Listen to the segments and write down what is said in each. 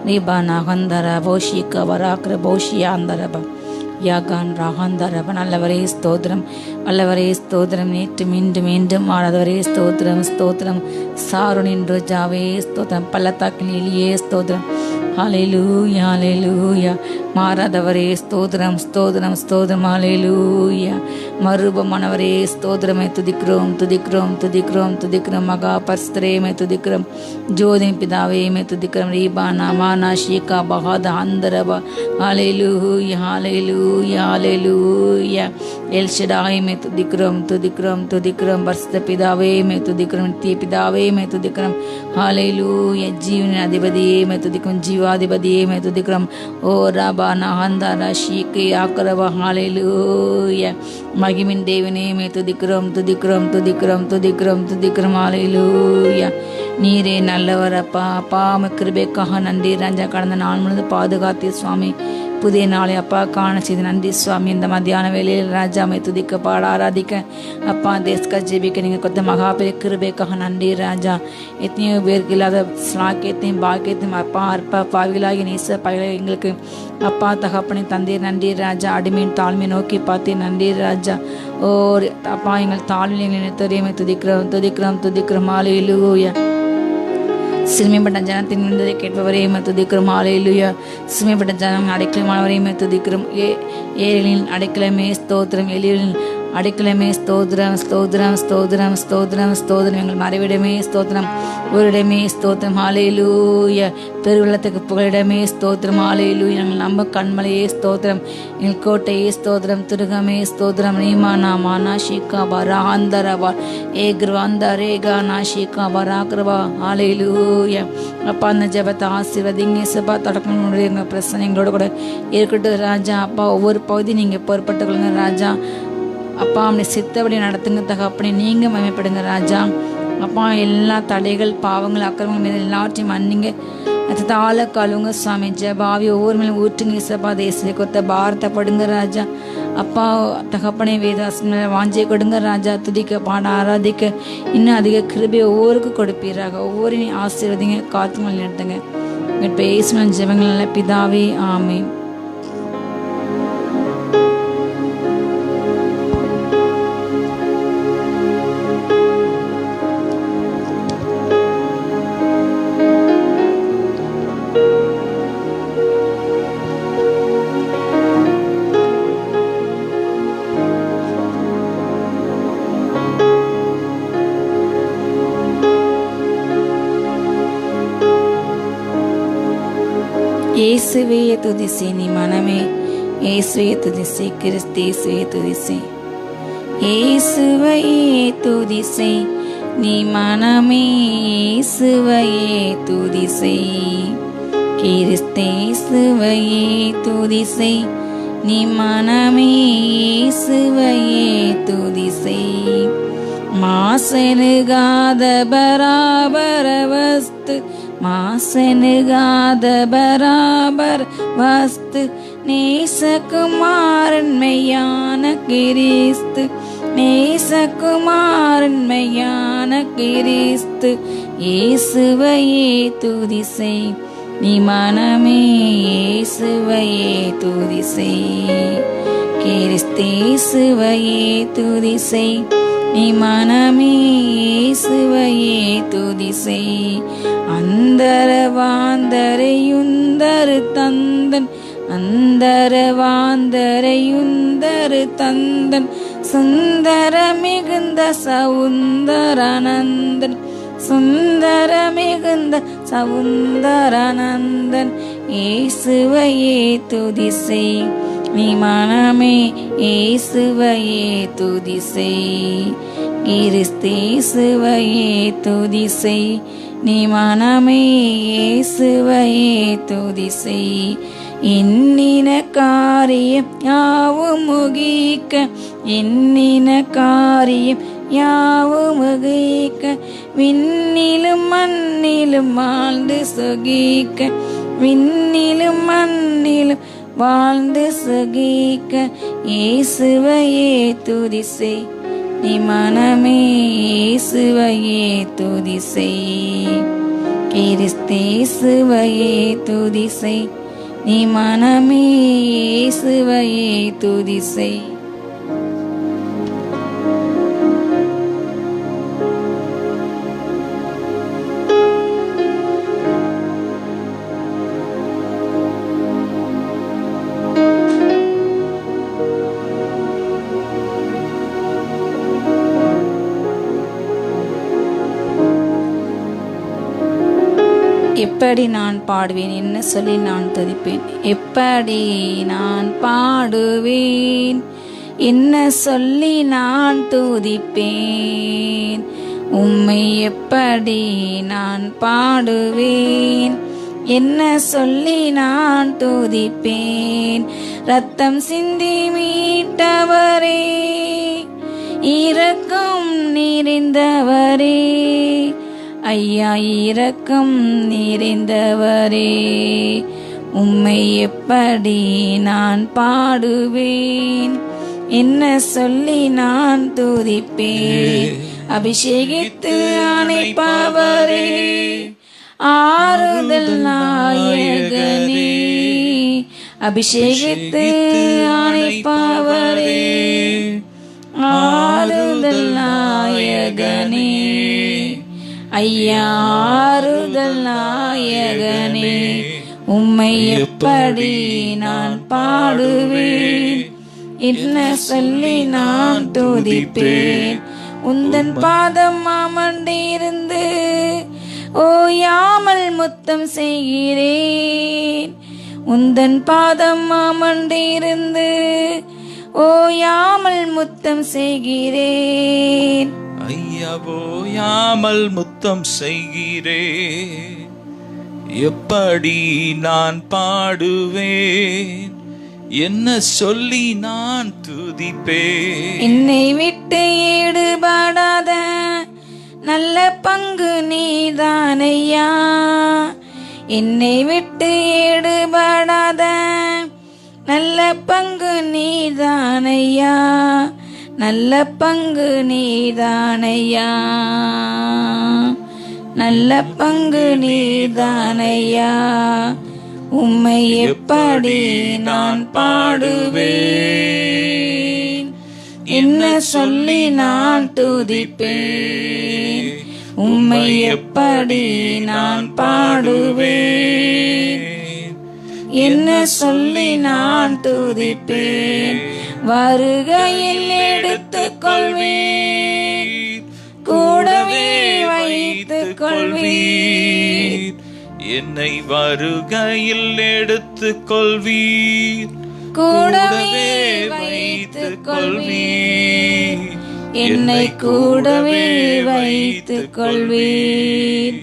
ரிபானா ஹந்தரபோ ஷீகவராக்ரபோ ஷியாந்தரப யாகான் ராகந்தரப. நல்லவரே ஸ்தோத்திரம், வல்லவரே ஸ்தோத்திரம், நேற்று மீண்டும் மீண்டும் ஆடாதவரே ஸ்தோத்திரம் ஸ்தோத்திரம். சாருனின் ரோஜாவே ஸ்தோத்திரம், பள்ளத்தாக்கின் எலியே ஸ்தோத்திரம். ஹல்லேலூயா ஹல்லேலூயா. மாறாதவரே ஸ்தோத்திரம் ஸ்தோத்திரம் ஸ்தோத்திரம். ஹல்லேலூயா. மறுபமானவரே ஸ்தோத்திரமை துதிக்கிறோம் துதிக்கிறோம் துதிக்கிறோம் துதிக்கிறோம். மகா பரிசுத்தரேமை துதிக்கிறோம். ஜோதி பிதாவேமை துதிக்கிறோம். ரீபானா மானா ஷீகா பகாத அந்தரபா. ஹல்லேலூயா ஹல்லேலூயா ஹல்லேலூயா. எல்ஷடாய்மை துதிக்கிறோம் துதிக்கிறோம் துதிக்கிறோம். பரிசுத்த பிதாவேமை துதிக்கிறோம். நித்திய பிதாவேமை துதிக்கிறோம். ஹல்லேலூயா. ஜீவனின் அதிபதியேமை துதிக்கிறோம். ஜீவாதிபதியேமை துதிக்கிறோம். ஓ ரபா நஹந்தரா ஷீகே ஆக்கரபா. ஹல்லேலூயா. மகிமின் தேவனேமை துதிக்கிறோம் துதிக்கிறோம் துதிக்கிறோம் துதிக்கிறோம் துதிக்கிறோம். ஹல்லேலூயா. நீரே நல்லவர் அப்பா. அப்பா கிருபைக்காக நன்றி ராஜா. கடந்த நாள் முழுவதும் பாதுகாத்தே சுவாமி. புதிய நாளை அப்பா காண செய்து நன்றி சுவாமி. இந்த மத்தியான வேளையில் ராஜாமை துதிக்க பாட ஆராதிக்க அப்பா தேசக்க ஜெபிக்க நீங்கள் கொடுத்த மகாபெரிய கிருபைக்காக நன்றி ராஜா. எத்தனையோ பேருக்கு இல்லாத ஸ்லாக்கியத்தையும் பாக்கியத்தையும் அப்பா அற்ப பாவிகளாகி நேச பயில எங்களுக்கு அப்பா தகப்பனை தந்தீர் நன்றி ராஜா. அடிமையின் தாழ்மையை நோக்கி பார்த்தேன் நன்றி ராஜா. ஓ அப்பா எங்கள் தாழ்மையை தெரியாமை துதிக்கிறோம் துதிக்கிறோம் துதிக்கிறோம். ஹல்லேலூயா. சிறுமைப்பட்ட ஜனத்தின் விழுந்ததை கேட்பவரே துதிக்கிறோம். ஹல்லேலூயா. சிறுமைப்பட்ட ஜனம் அடைக்கலமானவரையுமே துதிக்கிறோம். ஏழைகளின் அடைக்கலமே ஸ்தோத்திரம். எளியர்களின் அடைக்கலமே ஸ்தோத்திரம் ஸ்தோத்திரம் ஸ்தோத்திரம் ஸ்தோத்திரம் ஸ்தோத்திரம். எங்கள் மறைவிடமே ஸ்தோத்திரம். ஒரு ஸ்தோத்திரம். ஹல்லேலூயா. பெருவெள்ளத்துக்கு புகழிடமே ஸ்தோத்திரம். ஹல்லேலூயா. எங்கள் நம்ப கண்மலையே ஸ்தோத்திரம். எங்கள் கோட்டையே ஸ்தோத்திரம். திருகமே ஸ்தோத்திரம். ரீமானா மானா ஷீகா பராந்தரபா ஏக்ரவாந்த ரேகா நாஷிகா பராக்ரபா. ஹல்லேலூயா. அப்பா அந்த ஜெபத்தை ஆசீர்வதிங்க சபா. தொடக்கம் எங்கள் பிரச்சனை எங்களோட கூட இருக்கட்டும் ராஜா. அப்பா ஒவ்வொரு பகுதி நீங்கள் பொறுப்பட்டுக் கொள்ளுங்க ராஜா. அப்பா அப்படி சித்தபடி நடத்துங்க தகப்படி. நீங்கள் மகிமைப்படுங்க ராஜா. அப்பா எல்லா தடைகள் பாவங்கள் அக்கிரமங்கள் மீது எல்லாத்தையும் மன்னிங்க. தாழ கழுவுங்க சுவாமி. ஜபாவி ஒவ்வொரு மேலும் ஊற்றுங்க இசப்பா. தேசிய கொத்த பாரத்தை படுங்க ராஜா. அப்பா தகப்பனை வேதாசன வாஞ்சியை கொடுங்க ராஜா. துதிக்க பாட ஆராதிக்க இன்னும் அதிக கிருபை ஒவ்வொருக்கும் கொடுப்பீராக. ஒவ்வொரு ஆசீர்வதிங்க காத்துங்கள் நடத்துங்க. எங்கள் பேசும் ஜெபங்கள் நல்ல பிதாவே ஆமென். இயேசுவே துதிசை நீ மனமே. இயேசுவே துதிசை கிறிஸ்தேசுவே துதிசை. இயேசுவையே துதிசை நீ மனமே. இயேசுவையே துதிசை கிறிஸ்தேசுவையே துதிசை நீ மனமே. இயேசுவையே துதிசை. மாசனுகாத பராபர வஸ்து மாசனுகாத பராபர் வஸ்து நேசகுமாரன் மெய்யான கிறிஸ்து. நேசகுமாரன் மெய்யான கிறிஸ்து. இயேசுவையே துதிசை நீ மனமே. இயேசுவையே துதிசை கிறிஸ்தேசுவையே துதிசை நீ மனமே. இயேசுவையே துதிசை. அந்தர வாந்தரையுந்தரு தந்தன் அந்தர வாந்தரையுந்தரு தந்தன் சுந்தர மிகுந்த சவுந்தரானந்தன் சுந்தர மிகுந்த சவுந்தரானந்தன். இயேசுவையே துதிசை நீ மனமே. இயேசுவையே துதிசை கிறிஸ்தேசுவையே துதிசை நீ மனமே. இயேசுவையே துதிசை. எண்ணின காரியம் யாவும் முகிக்க எண்ணின காரியம் யாவும் முகிக்க விண்ணிலும் மண்ணிலும் வாழ்ந்து சுகிக்க விண்ணிலும் மண்ணிலும் வாழ்ந்து சுகிக்க. இயேசுவையே துதிசை நீ மனமே. இயேசுவையே துதிசை இயேசுவையே துதி செய், நீ மனமே இயேசுவையே துதி செய். எப்படி நான் பாடுவேன், என்ன சொல்லி நான் துதிப்பேன்? எப்படி நான் பாடுவேன், என்ன சொல்லி நான் துதிப்பேன்? உம்மை எப்படி நான் பாடுவேன், என்ன சொல்லி நான் துதிப்பேன்? ரத்தம் சிந்தி மீட்டவரே, இரக்கம் நிறைந்தவரே, ஐயா இரக்கம் நிறைந்தவரே, உம்மை எப்படி நான் பாடுவேன், என்ன சொல்லி நான் துதிப்பேன்? அபிஷேகித்து அணைப்பவரே, ஆறுதல் நாயகனே, அபிஷேகித்து அணைப்பவரே, ஆறுதல் நாயகனே, ஐயா ஆறுதல் நாயகனே, உம்மை எப்படி நான் பாடுவேன், என்ன சொல்லி நான் துதிப்பேன்? உந்தன் பாதம் அமர்ந்திருந்து ஓயாமல் முத்தம் செய்கிறேன், உந்தன் பாதம் அமர்ந்திருந்து ஓயாமல் முத்தம் செய்கிறேன். ஐயா ஓயாமல் முத்தம் செய்கிறேன், எப்படி நான் பாடுவேன், என்ன சொல்லி நான் துதிப்பேன்? என்னை விட்டு ஈடுபடாத நல்ல பங்கு நீதானையா, என்னை விட்டு ஈடுபடாத நல்ல பங்கு நீதானையா, நல்ல பங்கு நீதானையா, நல்ல பங்கு நீதானையா, உம்மை எப்படி நான் பாடுவேன், என்ன சொல்லி நான் துதிப்பேன்? உம்மை எப்படி நான் பாடுவேன், என்ன சொல்லி நான் துதிப்பேன்? வருகையில் எடுத்துக் கொள்வீர், கூடவே வைத்துக் கொள்வீர், என்னை வருகையில் எடுத்துக் கொள்வீர், கூடவே வைத்துக் கொள்வீர், என்னை கூடவே வைத்துக் கொள்வீர்,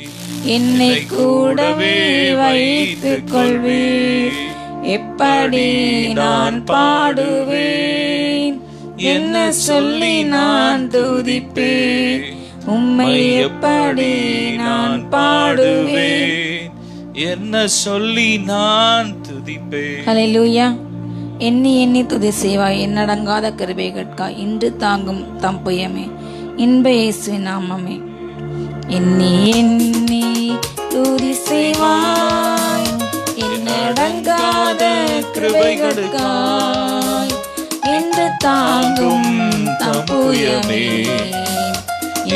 என்னை கூடவே வைத்துக் கொள்வீர். எப்படி நான் பாடுவேன், என்ன சொல்லி நான் துதிப்பேன்? உம்மை எப்படி நான் பாடுவேன், என்ன சொல்லி நான் துதிப்பேன்? ஹல்லேலூயா. எண்ணி எண்ணி துதி செய்வாய், என்னடங்காத கிருபைகட்காய் இன்று தாங்கும் தம்புயமே, இன்ப இயேசுவின் நாமமே. எண்ணி எண்ணி துதி செய்வாய், என்னடங்காத கிருபைகளுக்காய் இன்று தாங்கும் தம்புயமே,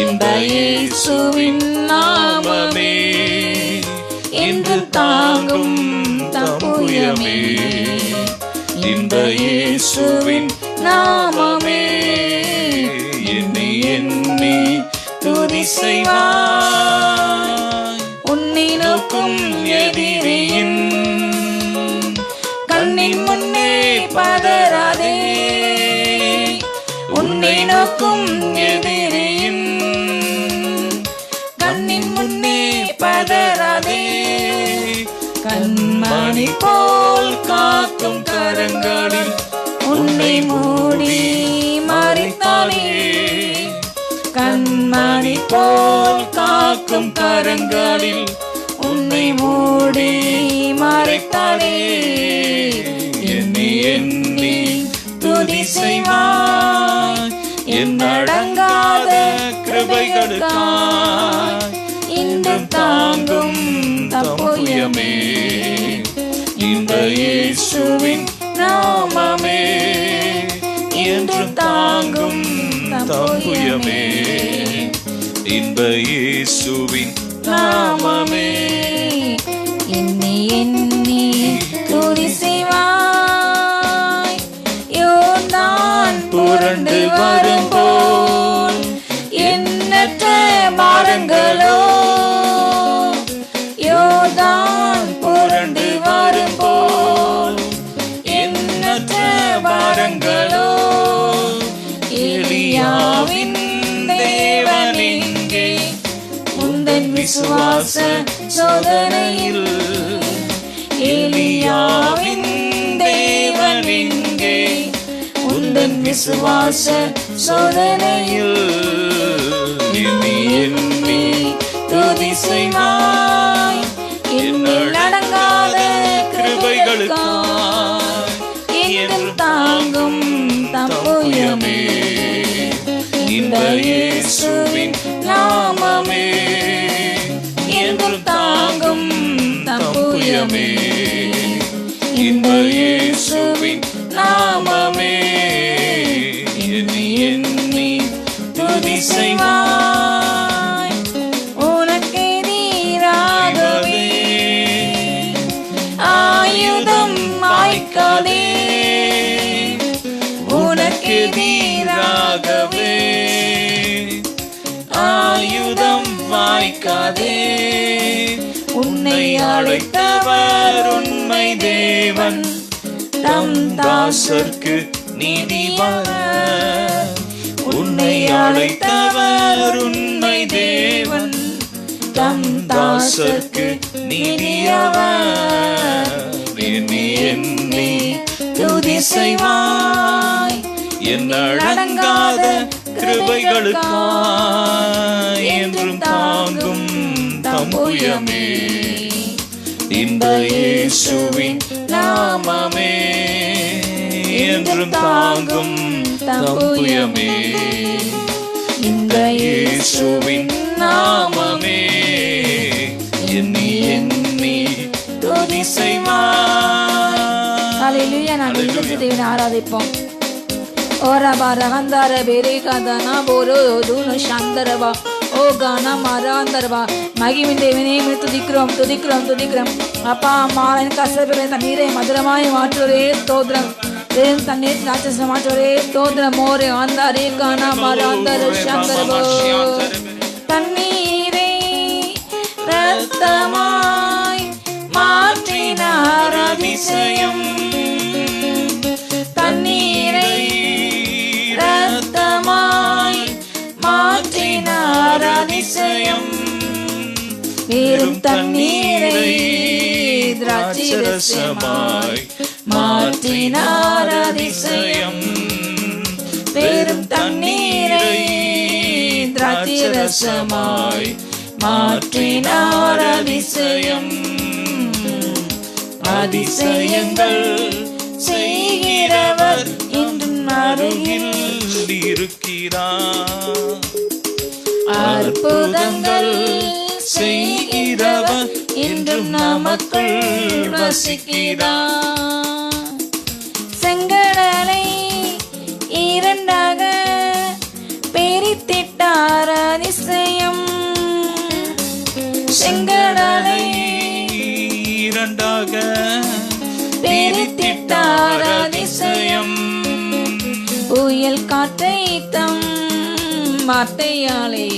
இன்ப இயேசுவின் நாமமே, இன்று தாங்கும் தம்புயமே, இன்ப இயேசுவின் நாமமே. எண்ணி எண்ணி துதி செய்வாய், உன்னை நோக்கும் எதிரியின் கண்ணின் முன்னே பதறாதே, உன்னை நோக்கும் எதிரியின் கண்ணின் முன்னே பதறாதே, கண்மணி போல் காக்கும் கரங்களில் உன்னை மூடி மறைத்தானே, கண்மணி போல் காக்கும் கரங்களில் உன்னை மூடி மறைத்தானே. எண்ணி எண்ணி துதி செய்வாய், என்னடங்காத கிருபைகளுக்காய் இன்று என்றும் தாங்கும் தம்புயமே இந்த இயேசுவின் நாமமே என்றும் தாங்கும் தம்புயமே இன்ப இயேசுவின் நாமமே எண்ணி எண்ணி துதி செய்வாய் யோர்தான் புரண்டு வரும்போல் எண்ணற்ற பாரங்களோ யோர்தான் புரண்டு வரும்போல் எண்ணற்ற பாரங்களோ எலியாவின் தேவன் எங்கே உந்தன் விசுவாச சோதனையில் எலியாவின் தேவன் எங்கே உந்தன் விசுவாச சோதனையில் எண்ணி எண்ணி துதி செய்வாய் என்னில் அடங்காத கிருபைகளுக்காய் என்றும் தாங்கும் தம்புயமே இந்த இயேசுவின் நாமமே என்றும் தாங்கும் தம்புயமே இந்த இயேசுவின் நாமமே எண்ணி எண்ணி துதி செய்வாய் உனக்கு எதிராகவே ஆயுதம் வாய்க்காதே உனக்கு எதிராகவே ஆயுதம் வாய்க்காதே உன்னை அழைத்தவர் உண்மை தேவன் தம் தாசர்க்கு நீதிவான் உன்னை அழைத்தவர் உண்மை தேவன் தம் தாசர்க்கு நீதியவர் எண்ணி எண்ணி துதி செய்வாய் என் அடங்காத கிருபைகளுக்காய் என்றும் தாங்கும் தம்புயமே இந்த இயேசுவின் நாமமே என்றும் தாங்கும் தம்புயமே இந்த இயேசுவின் நாமமே எண்ணி எண்ணி துதி செய்வாய். ஹல்லேலூயா. நாம் இயேசு தேவனை ஆராதிப்போம். ஓரபா ரகந்தார பெரேகதனா போரோ தூன சாந்தரவா ஓ கானா மாராந்தரவா மகிமின் தேவனே துதிக்கிறோம் துதிக்கிறோம் துதிக்கிறோம். அப்பா அம்மா எனக்கு கசப்பை தண்ணீரை மதுரமாய் மாற்றுவரே ஸ்தோத்திரம். தேவன் தண்ணீர் ராட்சச மாற்றுவரே ஸ்தோத்திரம். மோரே ஆந்தாரே கானா மாராந்தர சாந்தரவோ தண்ணீரை ரத்தமாய் மாற்றினார் அதிசயம். தண்ணீரை ரத்தமாய் மாற்றினார் அதிசயம். வெறும் தண்ணீரை திராட்சரசமாய் மாற்றினார் அதிசயம். வெறும் தண்ணீரை திராட்சரசமாய் மாற்றினார் அதிசயம். அதிசயங்கள் செய்கிறவர் இன்றும் அருகில் இருக்கிறார். அற்புதங்கள் செய்கிறவர் இன்றும் நமக்குள் வசிக்கிறார். செங்கடலை இரண்டாக பிரித்திட்டார் அதிசயம். செங்கடலை இரண்டாக பிரித்திட்டார் அதிசயம். புயல் காற்றை தம் வார்த்தையாலே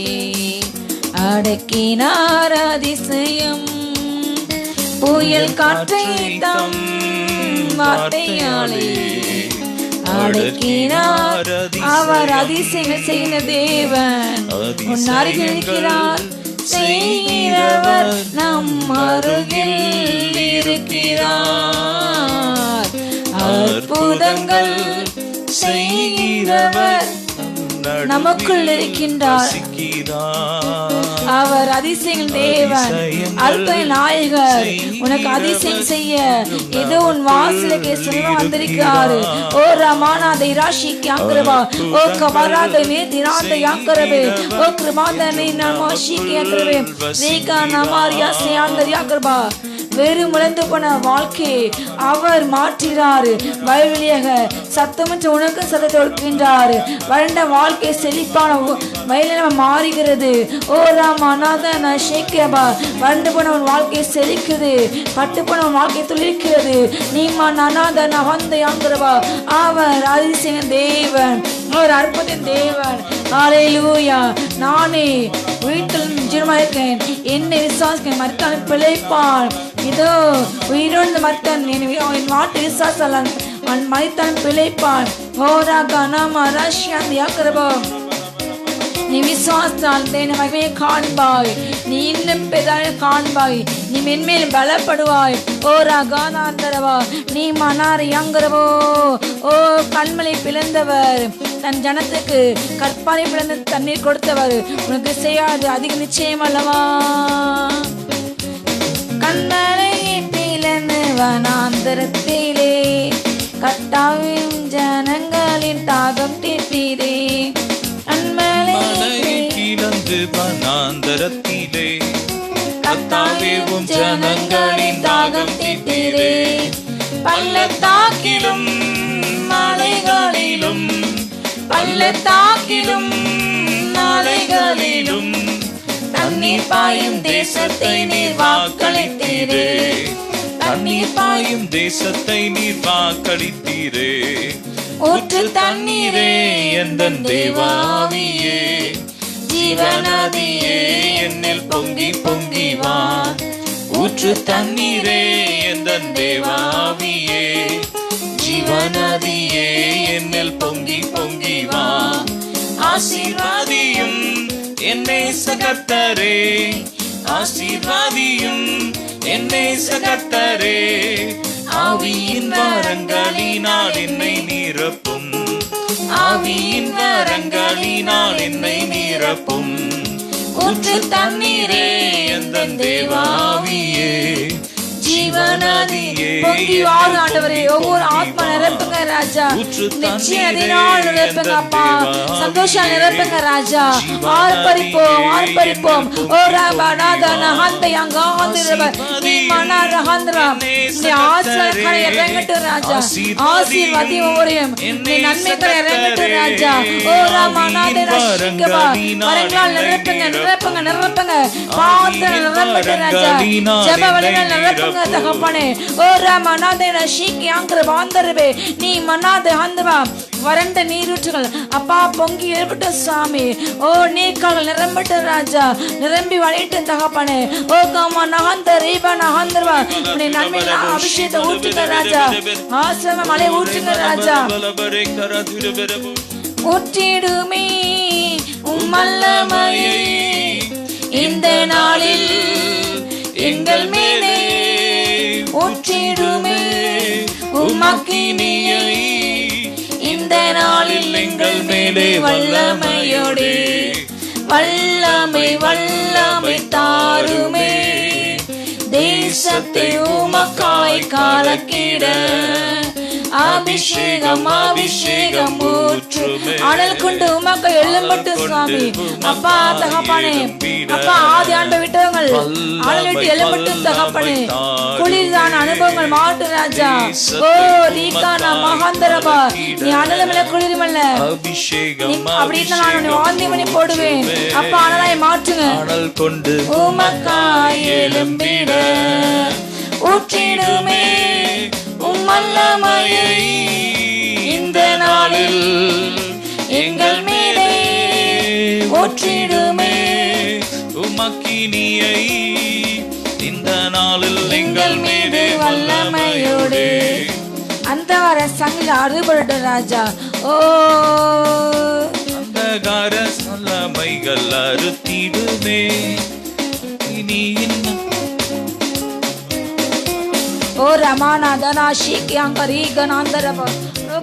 அடக்கினார் அதிசயம். புயல் காற்றை தம் வார்த்தையாலே அடக்கினார். அவர் அதிசயம் செய்த தேவன் உன் அருகில் இருக்கிறார். செய்கிறவர் நம் அருகில் இருக்கிறார். அற்புதங்கள் செய்கிறவர் நமக்குள் இருக்கின்றார். அவர் அதிசயங்கள் தேவன், அற்புத நாயகர். உனக்கு அதிசயம் செய்ய ஏதோ உன் வாசலுக்கு சொல்ல வந்திருக்கிறாரு. ஓ ரமானாத இராஷிக்கு ஆக்கிரவா, ஓ கவராத மே திராந்த யாக்கரவே, ஓ கிருமாத மே நமோஷிக்கு ஆக்கிரவே, ரேகா நமாரியா சேயாந்தர் யாக்கரபா. வெறும் இழந்து போன வாழ்க்கை அவர் மாற்றுகிறாரு. வயல்வெளியாக சத்தமற்ற உனக்கு சத்தத்தை கொடுக்கின்றாரு. வறண்ட வாழ்க்கை செழிப்பான வயலில் மாறுகிறது. ஓ ராமா நாதா ஷேக்கபா. வறண்டு போனவன் வாழ்க்கை செழிக்குது, பட்டு போனவன் வாழ்க்கை துளிர்க்கிறது. நீமா நனாத நவந்த யாங்கிறவா. அவர் அதிசய தேவன், அவர் அற்புத தேவன். ஹல்லேலூயா. நானே வீட்டில் ஜீவமாக இருக்கேன், என்னை விசுவாசிக்கிறேன், மறுத்தாலும் பிழைப்பான். இதோ உயிரோடு மறுத்தான், என் மாட்டு விசுவாசம் மறுத்தான் பிழைப்பான். ஓரா கனாமா ரஷ்யான் யாக்கிறவா. நீ விசுவாசத்தால் தேன மகிமையை காண்பாய், நீ இன்னும் பெரிதாக காண்பாய், நீ மென்மேலும் பலப்படுவாய். ஓ ரகானாந்தரவா. நீ மனார் யாங்கிறவோ. ஓ கண்மலை பிளந்தவர், தன் ஜனத்துக்கு கற்பாறை பிளந்து தண்ணீர் கொடுத்தவர், உனக்கு செய்யாது அதிக நிச்சயம் அல்லவா. கண்மலையை பிளந்து வனாந்தரத்திலே கட்டாவின் ஜனங்களின் தாகம் தீர்த்தீரே. வனாந்தரத்திலே கர்த்தாவேவும் ஜனங்களின் தாகம் தீர்த்தீரே. பள்ளத்தாக்கிலும் மலைகளிலும், பள்ளத்தாக்கிலும் மலைகளிலும் தண்ணீர் பாயும் தேசத்தை நீர் வாக்களித்தீரே. தண்ணீர் பாயும் தேசத்தை நீர் வாக்களித்தீரே. ஊற்று தண்ணீரே எந்தன் தேவாவியே, ஜீவநதியே என்னில் பொங்கி பொங்கி வா. ஊற்று தண்ணீரே எந்தன் தேவாவியே, ஜீவநதியே என்னில் பொங்கி பொங்கி வா. ஆசீர்வாதியும் என்னை சகத்தரே, ஆசீர்வாதியும் என்னை சகத்தரே. ஆவியின் வரங்களினால் என்னை நிரப்பும், ஆவியின் வரங்களினால் என்னை நிரப்பும். ஊற்று தண்ணீரே எந்தன் தேவாவியே, ஜீவநதியே பொங்கி வாரு ஆண்டவரே. ஒவ்வொரு ஆத்மா நிரப்புங்க ராஜா, நிச்சயம் நிரப்புங்க அப்பா, சந்தோஷம் நிரப்புங்க ராஜா. ஆர்ப்பரிப்போம் ஆர்ப்பரிப்போம். ஓ ரபநாத நஹந்த யங்காந்திரப நீ மனார ஹந்திரா. நீ ஆசீர்வாதங்களை இறங்கட்டும் ராஜா, ஆசீர்வாதி ஒவ்வொருவரையும் நீ நன்மைகளை இறங்கட்டும் ராஜா. ஓ ரமநாத ரஷிகபா. வரங்களால் நிரப்புங்க நிரப்புங்க நிரப்புங்க. பாத்திரம் நிரப்பட்டும் ராஜா, ஜெப வழிகள் நிரப்புங்க தகப்பனே. ஓ ரமநாத ரஷிகி ஆங்கிற வாந்தரவே நீ மனாத ஹந்தவா. வறண்ட நீரூற்றுகள் அப்பா பொங்கி எழுப்பட்டும் சாமி. ஓ நீர்கால்கள் நிரம்பட்டும் ராஜா, நிரம்பி வழியட்டும் தகப்பனே. ஓ காமா நகந்த ரீபா நகந்தர்வா. உன்னை நன்மையில அபிஷேகத்தை ஊற்றுங்க ராஜா, ஆசிரம மலை ஊற்றுங்க ராஜா. ஊற்றிடுமே உம்மல்லமையை இந்த நாளில் எங்கள் மேலே, ஊற்றிடுமே உம்மக்கினியை இந்த நாளில் எங்கள் மேலே. வல்லமையோடே வல்லமை வல்லமை தாருமே, தேசத்தை உமக்காய் காலக்கிட. அபிஷேகம் அபிஷேகம் ஊற்றுமே. அனல் கொண்டு உமக்கு எழும்பட்டு சுவாமி. அப்பா தகப்பனே, அப்பா ஆதி ஆண்டை விட்டவங்கள் அனல் விட்டு எழும்பட்டு தகப்பனே. குளிர்தான அனுபவங்கள் மாட்டு ராஜா. ஓ ரீகான மகாந்தரபா. நீ அனலமில்ல குளிர்மல்ல, அப்படின்னு நான் உன்னை வாந்தி பண்ணி போடுவேன். அப்பா அனலாய் மாற்றுங்க. அனல் கொண்டு உமக்காய் எழும்பிட ஊற்றிடுமே உம்மல்லமையை இந்த நாளில் எங்கள் மேலே. ஊற்றிடுமே உமக்கினியை இந்த நாளில் எங்கள் மீது வல்லமையோடு. அந்த வர சங்கில அறுபடும் ராஜா. ஓ அந்தகார வல்லமைகள் அறுத்திடுமே. இனி ஓ ரமாநாதனா ஷீக்கியாங்கரி கனாந்தரப. ஓ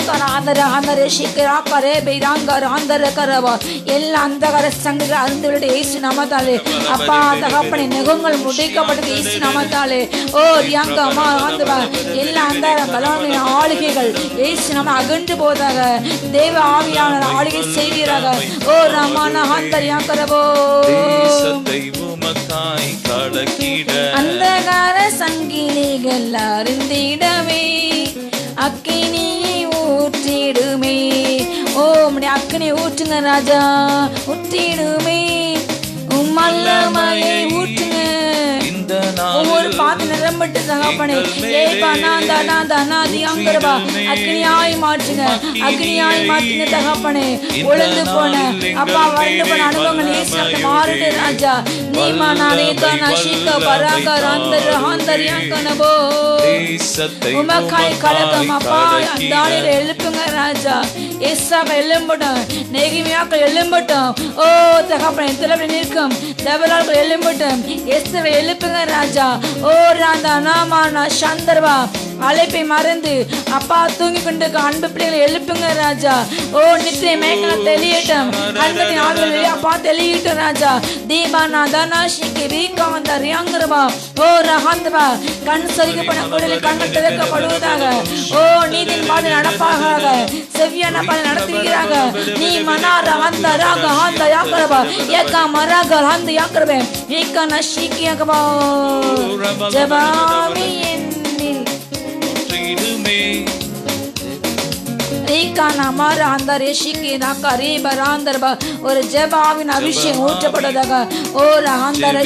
எல்லா அந்தகார சங்கங்கள் அருந்துவிட இயேசு நாமத்தாலே அப்பா தகப்பனை நெகங்கள் முடிக்கப்பட்டது இயேசு நாமத்தாலே. ஓ ரியாங்க அம்மா ஆண்டவா எல்லா அந்தகார பலவீன ஆளுகைகள் இயேசு நாம அகன்று போதாக தேவ ஆவியானவர் ஆளுகை செய்வீராக. ஓ ரமண ஹந்தரியாங்கரவோ அந்தகார சங்கிலிகள் அருந்திடவே அக்கினியை ஊற்றிடுமே. ஓ உம்முடைய அக்கினியை ஊற்றுங்க ராஜா, ஊற்றிடுமே வல்லமையை ஊற்றுங்க. ஒவ்வொரு பாத்து நிரம்பிட்டு தகப்பனே அக்னியாய் மாற்றுங்க, அக்னியாய் மாற்றுங்க தகப்பனே. உழந்து போன அப்பா வறண்டு போன அனுபவங்கள் இயேசுவுக்கு மாறுது ராஜா. நீமா நானே கனஷிக பராக ராந்தர் ஹாந்தரியாங்கனபோ உமக்காய் கலக்கம் அப்பா தானியேலை எழுப்புங்க ராஜா. எஸ்ஸாவை எழும்பட்டும், நெகேமியாக்கள் எழும்பட்டும். ஓ தகப்பனே திலபடி நிற்கும் தேவலாள்கள் எழும்பட்டும், எஸ்ஸாவை எழுப்புங்க ராஜா. ஓ ராந்தா நாமானா சந்தர்வா அழைப்பை மறந்து அப்பா தூங்கி கொண்டு அன்பு பிள்ளைகளை எழுப்புங்க ராஜா. ஓ நித்திரை மேய்களை தெளியட்டும், அன்பத்தின் ஆளுகளை அப்பா தெளியட்டும் ராஜா. தீபானா தனாஷிக்கு வீக்கா வந்தார் யாங்கிறவா. ஓ ரஹாந்தவா கண் சரிக்கப்பட குடலில் கண்ணு திறக்கப்படுவதாக. ஓ நீதின் பாதை நடப்பாக, செவ்வியான பாதை நடத்துகிறாக. நீ மனார வந்த ராக ஹாந்த யாக்கிறவா ஏக்கா மராக ஹாந்த யாக்கிறவே ஏக்கா நஷிக்கு யாக்கவா ஜபாமி ஒரு ஜெபாவின் அபிஷேகம் ஊற்றப்பட்டதாக. ஓ ரஹாந்தரோ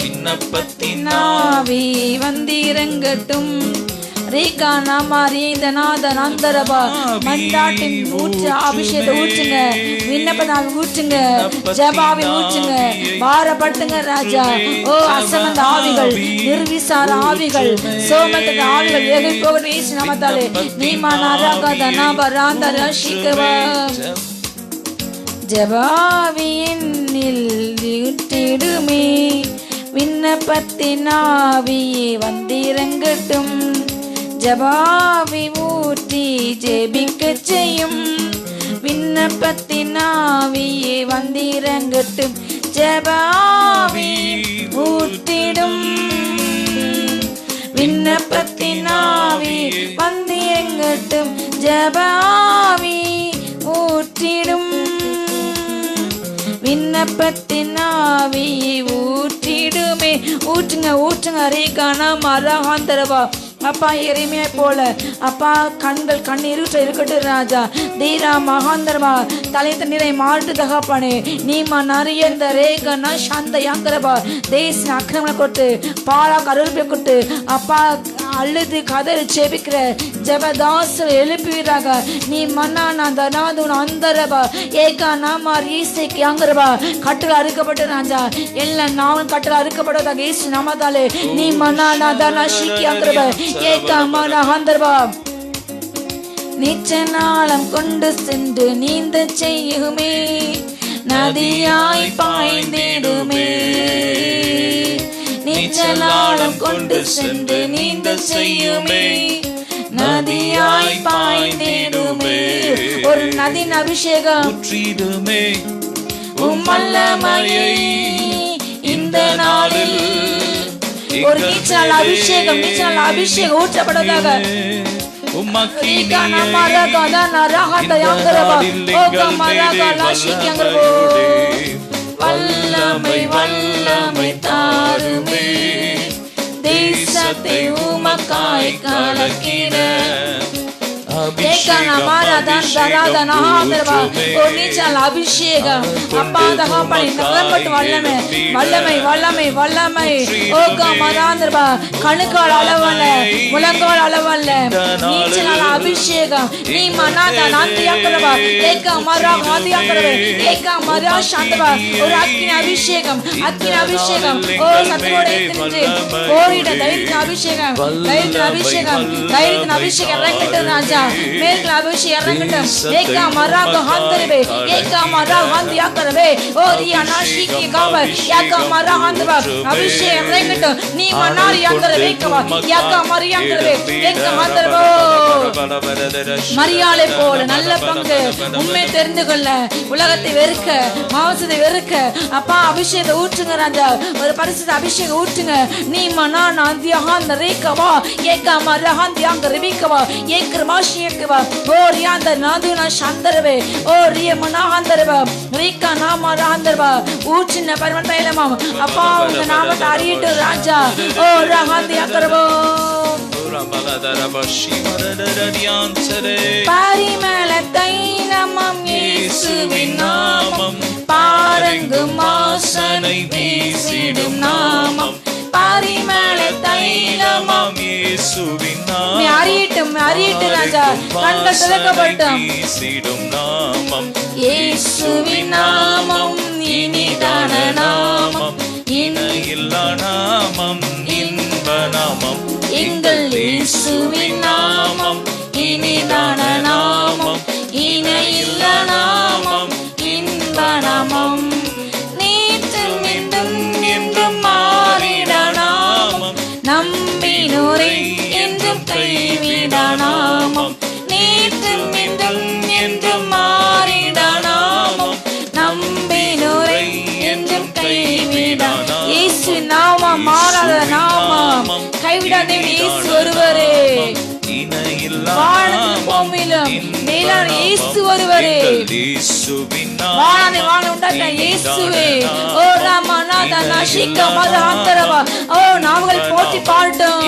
விண்ணப்பத்தினாவி வந்திறங்கட்டும். மண்டாட்டின் ஊற்று அபிஷேகத்தை ஊற்றுங்க, விண்ணப்பனாவை ஊற்றுங்க, ஜெபாவை ஊற்றுங்க, பாரப்படுத்துங்க ராஜா. ஓ அசமந்த ஆவிகள், நிர்விசார ஆவிகள், சோமத்த ஆவிகள் ஏகை போக நாமத்தாலே நீமா நாராகதனாபராந்தரஷிகவா ஜெபாவியினில் ஊற்றிடுமே. விண்ணப்பத்தினாவியே வந்திறங்கட்டும், ஜபாவி ஊற்றி ஜெபிக்க செய்யும். விண்ணப்பத்தினாவியே வந்திறங்கட்டும், ஜபாவி ஊற்றிடும். விண்ணப்பத்தினாவி வந்திறங்கட்டும், ஜபாவி ஊற்றிடும். விண்ணப்பத்தினாவி ஊற்றிடுமே. ஊற்றுங்க ஊற்றுங்க ரீகானா மரஹாந்தரவா. அப்பா எரிமையை போல அப்பா கண்கள் கண்ணீர் இருக்கட்டும் ராஜா. தீரா மகாந்தரவா தலை தண்ணீரை மாட்டு தகப்பானே நீமா நிறைய ரேகனா சாந்த யாங்கரவா தேச அக்கிரமணை கொட்டு பாலா கருப்பை கொட்டு அப்பா அழுது கதறி செபிக்கிற ஜெபதாசர் எழுப்புவீராக. நீ மன்னானா தனாதுன் அந்தரவா ஏகா நாமா ஈசைக்கு யாங்கரவா கட்டில் அறுக்கப்பட்ட ராஜா. எல்லா நாவும் கட்டில் அறுக்கப்பட்டதாக ஈசு நாமத்தாலே நீ மன்னானா தனா ஷிக்கி யாங்கரவா ஏகா மனா அந்தரவா நிச்சநாளம் கொண்டு சென்று நீந்த செய்யுமே. நதியாய் பாய்ந்திடுமே. நிச்சநாளம் கொண்டு சென்று நீந்த செய்யுமே. நதியாய் பாய்ந்திடுமே. ஒரு நதியின் அபிஷேகம் ஊற்றிடுமே. உம்மல்லமையை இந்த நாளில் ஒரு நீச்சல் அபிஷேகம், நீச்சல் அபிஷேகம் ஊற்றப்பட்டதாக. வல்லமை வல்லமை தாருமே. தேசத்தை உமக்காய் கலக்கிட அபிஷேகம் அப்பா தகப்பனை நகம்பட்டு வல்லமை வல்லமை வல்லமை வல்லமை ஓகா மராந்திரபா கணுக்கால் அளவல்ல முழங்கால் அளவல்ல நீச்சல் அபிஷேகம் நீ மனாத நாந்தியாக்கிறவா ஏகா மரா நாந்தியாக்கிறவே ஏகா மரா சாந்தவா ஒரு அக்கினி அபிஷேகம் அக்கினி அபிஷேகம் ஓ சத்தோட நின்று ஓடிட தைரியத்தின் அபிஷேகம் தைரியத்தின் அபிஷேகம் தைரியத்தின் அபிஷேகம் இறங்கிட்டு ராஜா மேல் அபிஷேகம் இறங்கட்டும். ஏகா மராக ஹந்தரவே ஏகா மரா ஹந்தியாக்கரவே ஓரி அனாஷிகி காவ யாகா மரா ஹந்தவ அபிஷேகம் இறங்கட்டும். நீ மனாரி அந்தரவே கவ யாகா மரியாங்கரவே ஏகா ஹந்தரவோ மரியாளை போல நல்ல பங்கு உண்மை தெரிந்து கொள்ள உலகத்தை வெறுக்க மாம்சத்தை வெறுக்க அப்பா அபிஷேகத்தை ஊற்றுங்க ராஜா. ஒரு பரிசுத்த அபிஷேகம் ஊற்றுங்க. நீ மனா நாந்தியாந்த ரேகவா ஏகா மரஹந்தியாங்க ரிபிகவா ஏகர் மாஷியக்கவா ஓரியாந்த நாதுனா சந்தரவே ஓரிய மனாஹந்தரவா ரேகா நாம ரஹந்தரவா ஊற்றின பரிமள தைலமாம் அப்பா உங்க நாமத்தை அறியிட்டு ராஜா. ஓ ரஹந்தியாக்கரவோ பரிமள தைலமாம் இயேசுவின் நாமம் பாரங்கும் வாசனை வீசிடும் நாமம் பரிமள தைலமாம் இயேசுவின் நாமம் அறியிட்டு ராஜா. கண்கள் திறக்கப்பட்டும். இயேசுவின் நாமம் இனிதான நாமம் இணையில்லா நாமம் இன்ப நாமம் எங்கள் இயேசுவின் நாமம் இனிதான நாமம் இணையில்லா நாமம் இன்ப நாமம் நேற்றும் இன்றும் என்றும் மாறிட நாமம் நம்பினோரை என்றும் கைவிட நாமம் நேற்றும் இன்றும் என்றும் மாறிட நாமம் நம்பினோரை என்றும் கைவிட இயேசு நாமம் மாறாத நாமம் கைவிடாத இயேசு ஒருவரே வானத்திலும் மேலான இயேசு ஒருவரே வானனை வான உண்டாட்ட இயேசுவே ஓ ராமநாத நாஷிகா மதஹந்தரவா ஓ நாமங்களை போற்றி பாடட்டும்.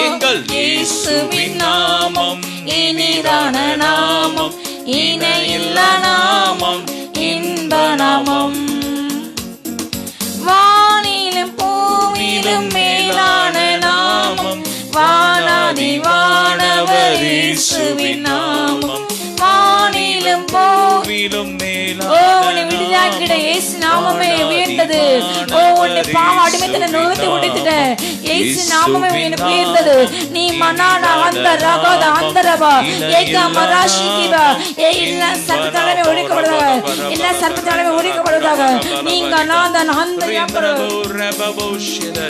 இயேசுவின் நாமம் இனிதான நாமம் இணையில்லா நாமம் இன்ப நாமம் வானிலும் பூமியிலும் மேலான நாமம் வானாதி வானவர் இயேசுவின் நாமம் வானிலும் பூமியிலும் உன்னை விடுதலாக்கிட இயேசு நாமமே உயர்ந்தது. ஓ உன்னை பாவ அடிமைத்தன நுகத்தை உடைத்திட இயேசு நாமமே உனக்கு உயர்ந்தது. நீ மனானா அந்த ரகத அந்தரபா ஏகா மராஷிகிபா எல்லா சர்ப்பத்தாலே ஒழிக்கப்படுவதாக எல்லா சர்ப்பத்தாலே ஒழிக்கப்படுவதாக நீங்க நாதன் அந்த யாக்கர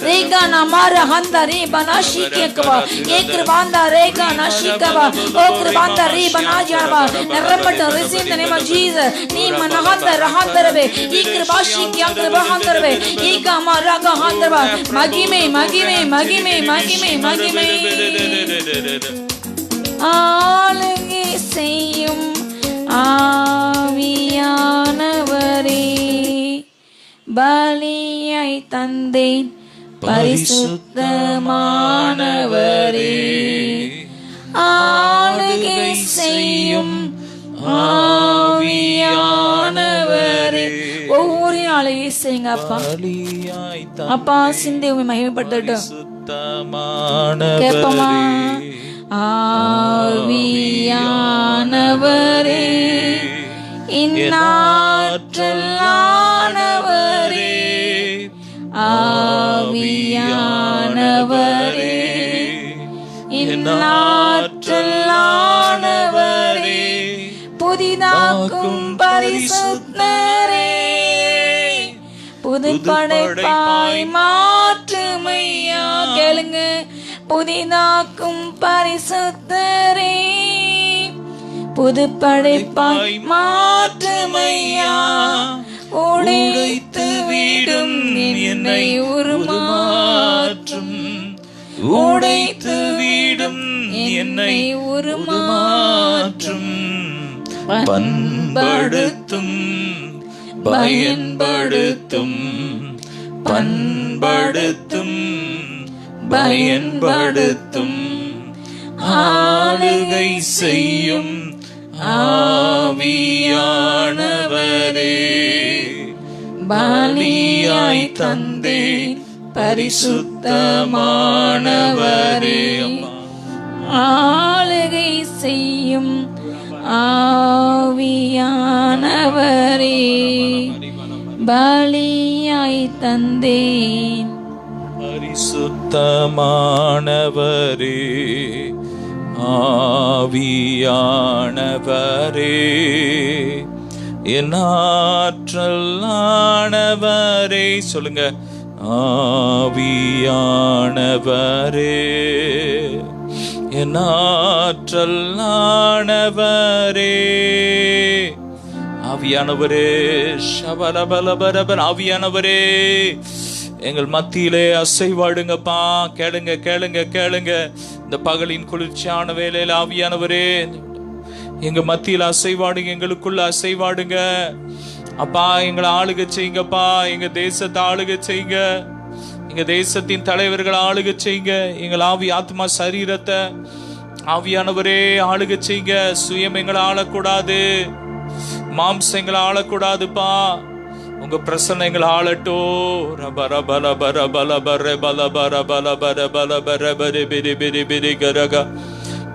ரேகா நமார ஹந்த ரே பனாஷிகியக்கவா ஏக்ரபாந்த ரேகா நஷிகவா ஓக்ரபாந்த ரே பனாஜாபா நிரப்பட்ட receive the name of Jesus. நீ மனஹந்த ரஹந்தரவே ஈக்ரபாஷிகியங்க ரஹந்தரவே ஏகா மராக ஹந்தரவா மகிமை மகிமை மகிமை மகிமை மகிமை ஆளுகை செய்யும் ஆவியானவரே பலியை தந்தேன் பரிசுத்தமானவரே ஆளுகை செய்யும் ஆவியானவரே ஒவ்வொரு நாளையும் செய்யுங்க அப்பா. அப்பா சிந்தை உண்மை மகிமைப்படுத்தட்டும். கேட்போமா? ஆவியானவரே இந்நாற்றலானவரே ஆவியானவரே இந்நாற்றலானவரே புதிதாக்கும் பரிசுத்தரே புதுப்படைப்பாய் மாற்றுமையா கேளுங்க. புதிதாக்கும் பரிசுத்தரே புதுப்படைப்பாய் மாற்றுமையா உடைத்து விடும் என்னை உருமாற்றும் உடைத்து விடும் என்னை உருமாற்றும் பண்படுத்தும் பயன்படுத்தும் பண்படுத்தும் பயன்படுத்தும் ஆளுகை செய்யும் ஆவியானவரே பலியாய் தந்தேன் பரிசுத்தமானவரே ஆளுகை செய்யும் ஆவியானவரே பலியாய் தந்தேன் பரிசுத்தமானவரே ஆவியானவரே என் ஆற்றல் ஆனவரே. சொல்லுங்க, ஆவியானவரே என் ஆற்றல் ஆனவரே. ஆவியானவரே ஷபலபலபரபர், ஆவியானவரே எங்கள் மத்தியிலே அசைவாடுங்கப்பா. கேளுங்க கேளுங்க கேளுங்க. இந்த பகலின் குளிர்ச்சியான வேளையில் ஆவியானவரே எங்க மத்தியில் அசைவாடுங்க, எங்களுக்குள்ள அசைவாடுங்க அப்பா. எங்களை ஆளுக செய்யுங்கப்பா. எங்க தேசத்தை ஆளுக செய்யுங்க. எங்க தேசத்தின் தலைவர்களை ஆளுக செய்யுங்க. எங்கள் ஆவி ஆத்மா சரீரத்தை ஆவியானவரே ஆளுக செய்யுங்க. சுயம் எங்களை ஆளக்கூடாது, மாம்சம் எங்களை ஆளக்கூடாதுப்பா. உங்க பிரசன்னம் எங்களை ஆளட்டோ. ரபர பல பர பல பர பல பர பல பர பல பர பரி பிரி பிரி பிரி கரக.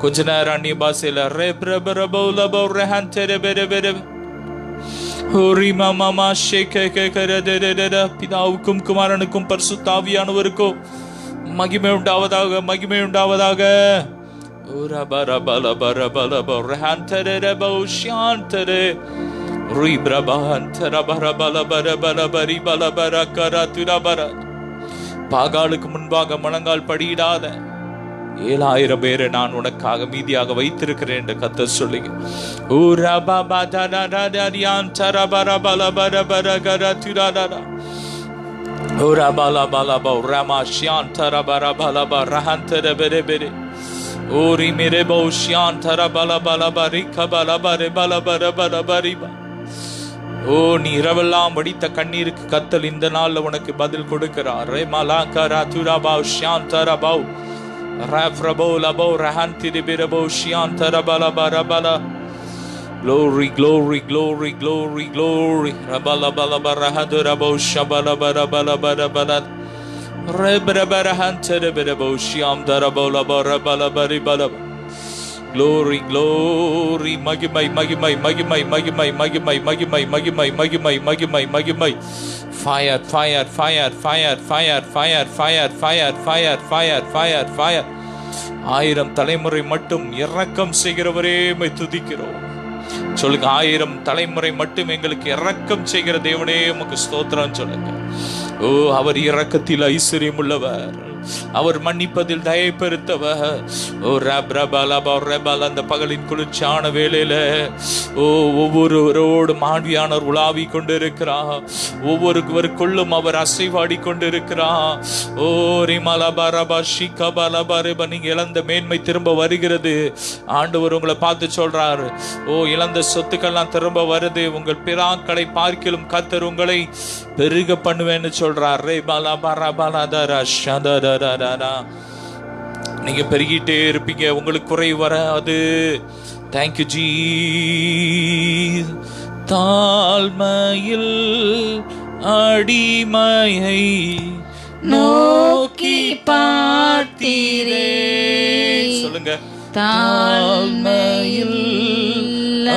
கொஞ்ச நேரம் அந்நிய பாசையில ரே பிரபர பௌல பௌர ஹந்தர பெர பெர ஹோரி மாமா ஷேக கர தர. பிதாவுக்கும் குமாரனுக்கும் பரிசுத்த ஆவியானவருக்கும் மகிமை உண்டாவதாக, மகிமை உண்டாவதாக. ரபர பல பர பல பௌர ஹந்தர பௌ ஷாந்தர பாகாலுக்கு முன்பாக முழங்கால் படியிடாத 7000 பேரை நான் உனக்காக மீதியாக வைத்திருக்கிறேன் என்று கர்த்தர் சொல்லுங்க. ஓரி மேரே பௌஷ்யான் தர பல பல பரிக்க பல பரே பல பர பல பரிபா. ஓ, நீ இரவெல்லாம் வடித்த கண்ணீருக்கு கத்தல் இந்த நாள்ல உனக்கு பதில் கொடுக்கிறார். ரே மலாகரா துராபாவ் ஷாந்தரபாவ் ரஃப்ரபோ லபோ ரஹந்திரி பிரபோ ஷியாந்தரபலபரபல. Glory, glory, glory, glory, glory. Rabalabalabarahadurabo shabalabarabalabala. Rebrabarahanterababo shiamdarabolabarabalabaribala. Glory, glory, magimai, magimai, magimai, magimai, magimai, magimai, magimai, magimai, magimai, magimai. Fire, fire, fire, fire, fire, fire, fire, fire, fire, fire, fire, fire. 1000 தலைமுறை மட்டும் இரக்கம் செய்கிறவரே my துதிக்கிறோம். சொல்லுங்க, 1000 தலைமுறை மட்டும் எங்களுக்கு இரக்கம் செய்கிற தேவனே உமக்கு ஸ்தோத்திரம் சொல்லுங்க. ஓ, அவர் இரக்கத்தில் ஐஸ்வர்யம் உள்ளவர், அவர் மன்னிப்பதில் தயை பெருத்தவர். ஓ ரபரபலபரபல. அந்த பகலின் குளிர்ச்சியான வேளையில ஓ ஒவ்வொருவரோடும் ஆவியானவர் உலாவி கொண்டிருக்கிறார். ஒவ்வொருவருக்குள்ளும் அவர் அசைவாடி கொண்டிருக்கிறார். ஓ ரிமலபரப ஷிகபலபரப. நீங்க இழந்த மேன்மை திரும்ப வருகிறது. ஆண்டவர் உங்களை பார்த்து சொல்றாரு, ஓ இழந்த சொத்துக்கள்லாம் திரும்ப வருது. உங்கள் பிராக்களை பார்க்கிலும் கர்த்தர் உங்களை பெருக பண்ணுவேன்னு சொல்றார். ரே பலபரபலதர ஷதர. நீங்க பெருகிட்டே இருப்பீங்க, உங்களுக்கு குறை வராது. தேங்க்யூ ஜீ. தாழ்மையில் அடிமையை நோக்கி பார்த்தீரே. சொல்லுங்க, தாழ்மையில்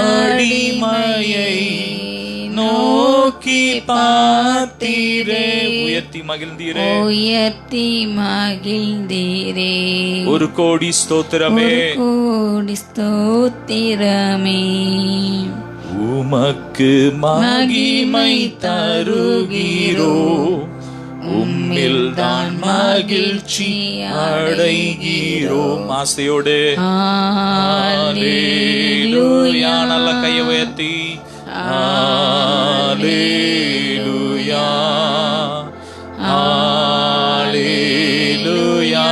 அடிமையை நோக்கி பார்த்தீரே. உயர்த்தி மகிழ்ந்தீரே, உயர்த்தி மகிழ்ந்தீரே. 1 கோடி ஸ்தோத்திரமே, 1 கோடி ஸ்தோத்திரமே. உமக்கு மகிமை தருகிறோ, உம்மில் தான் மகிழ்ச்சி அடைகிறோம். ஆசையோடு ஹல்லேலூயா. நல்ல கையை உயர்த்தி ஹல்லேலூயா, ஹல்லேலூயா,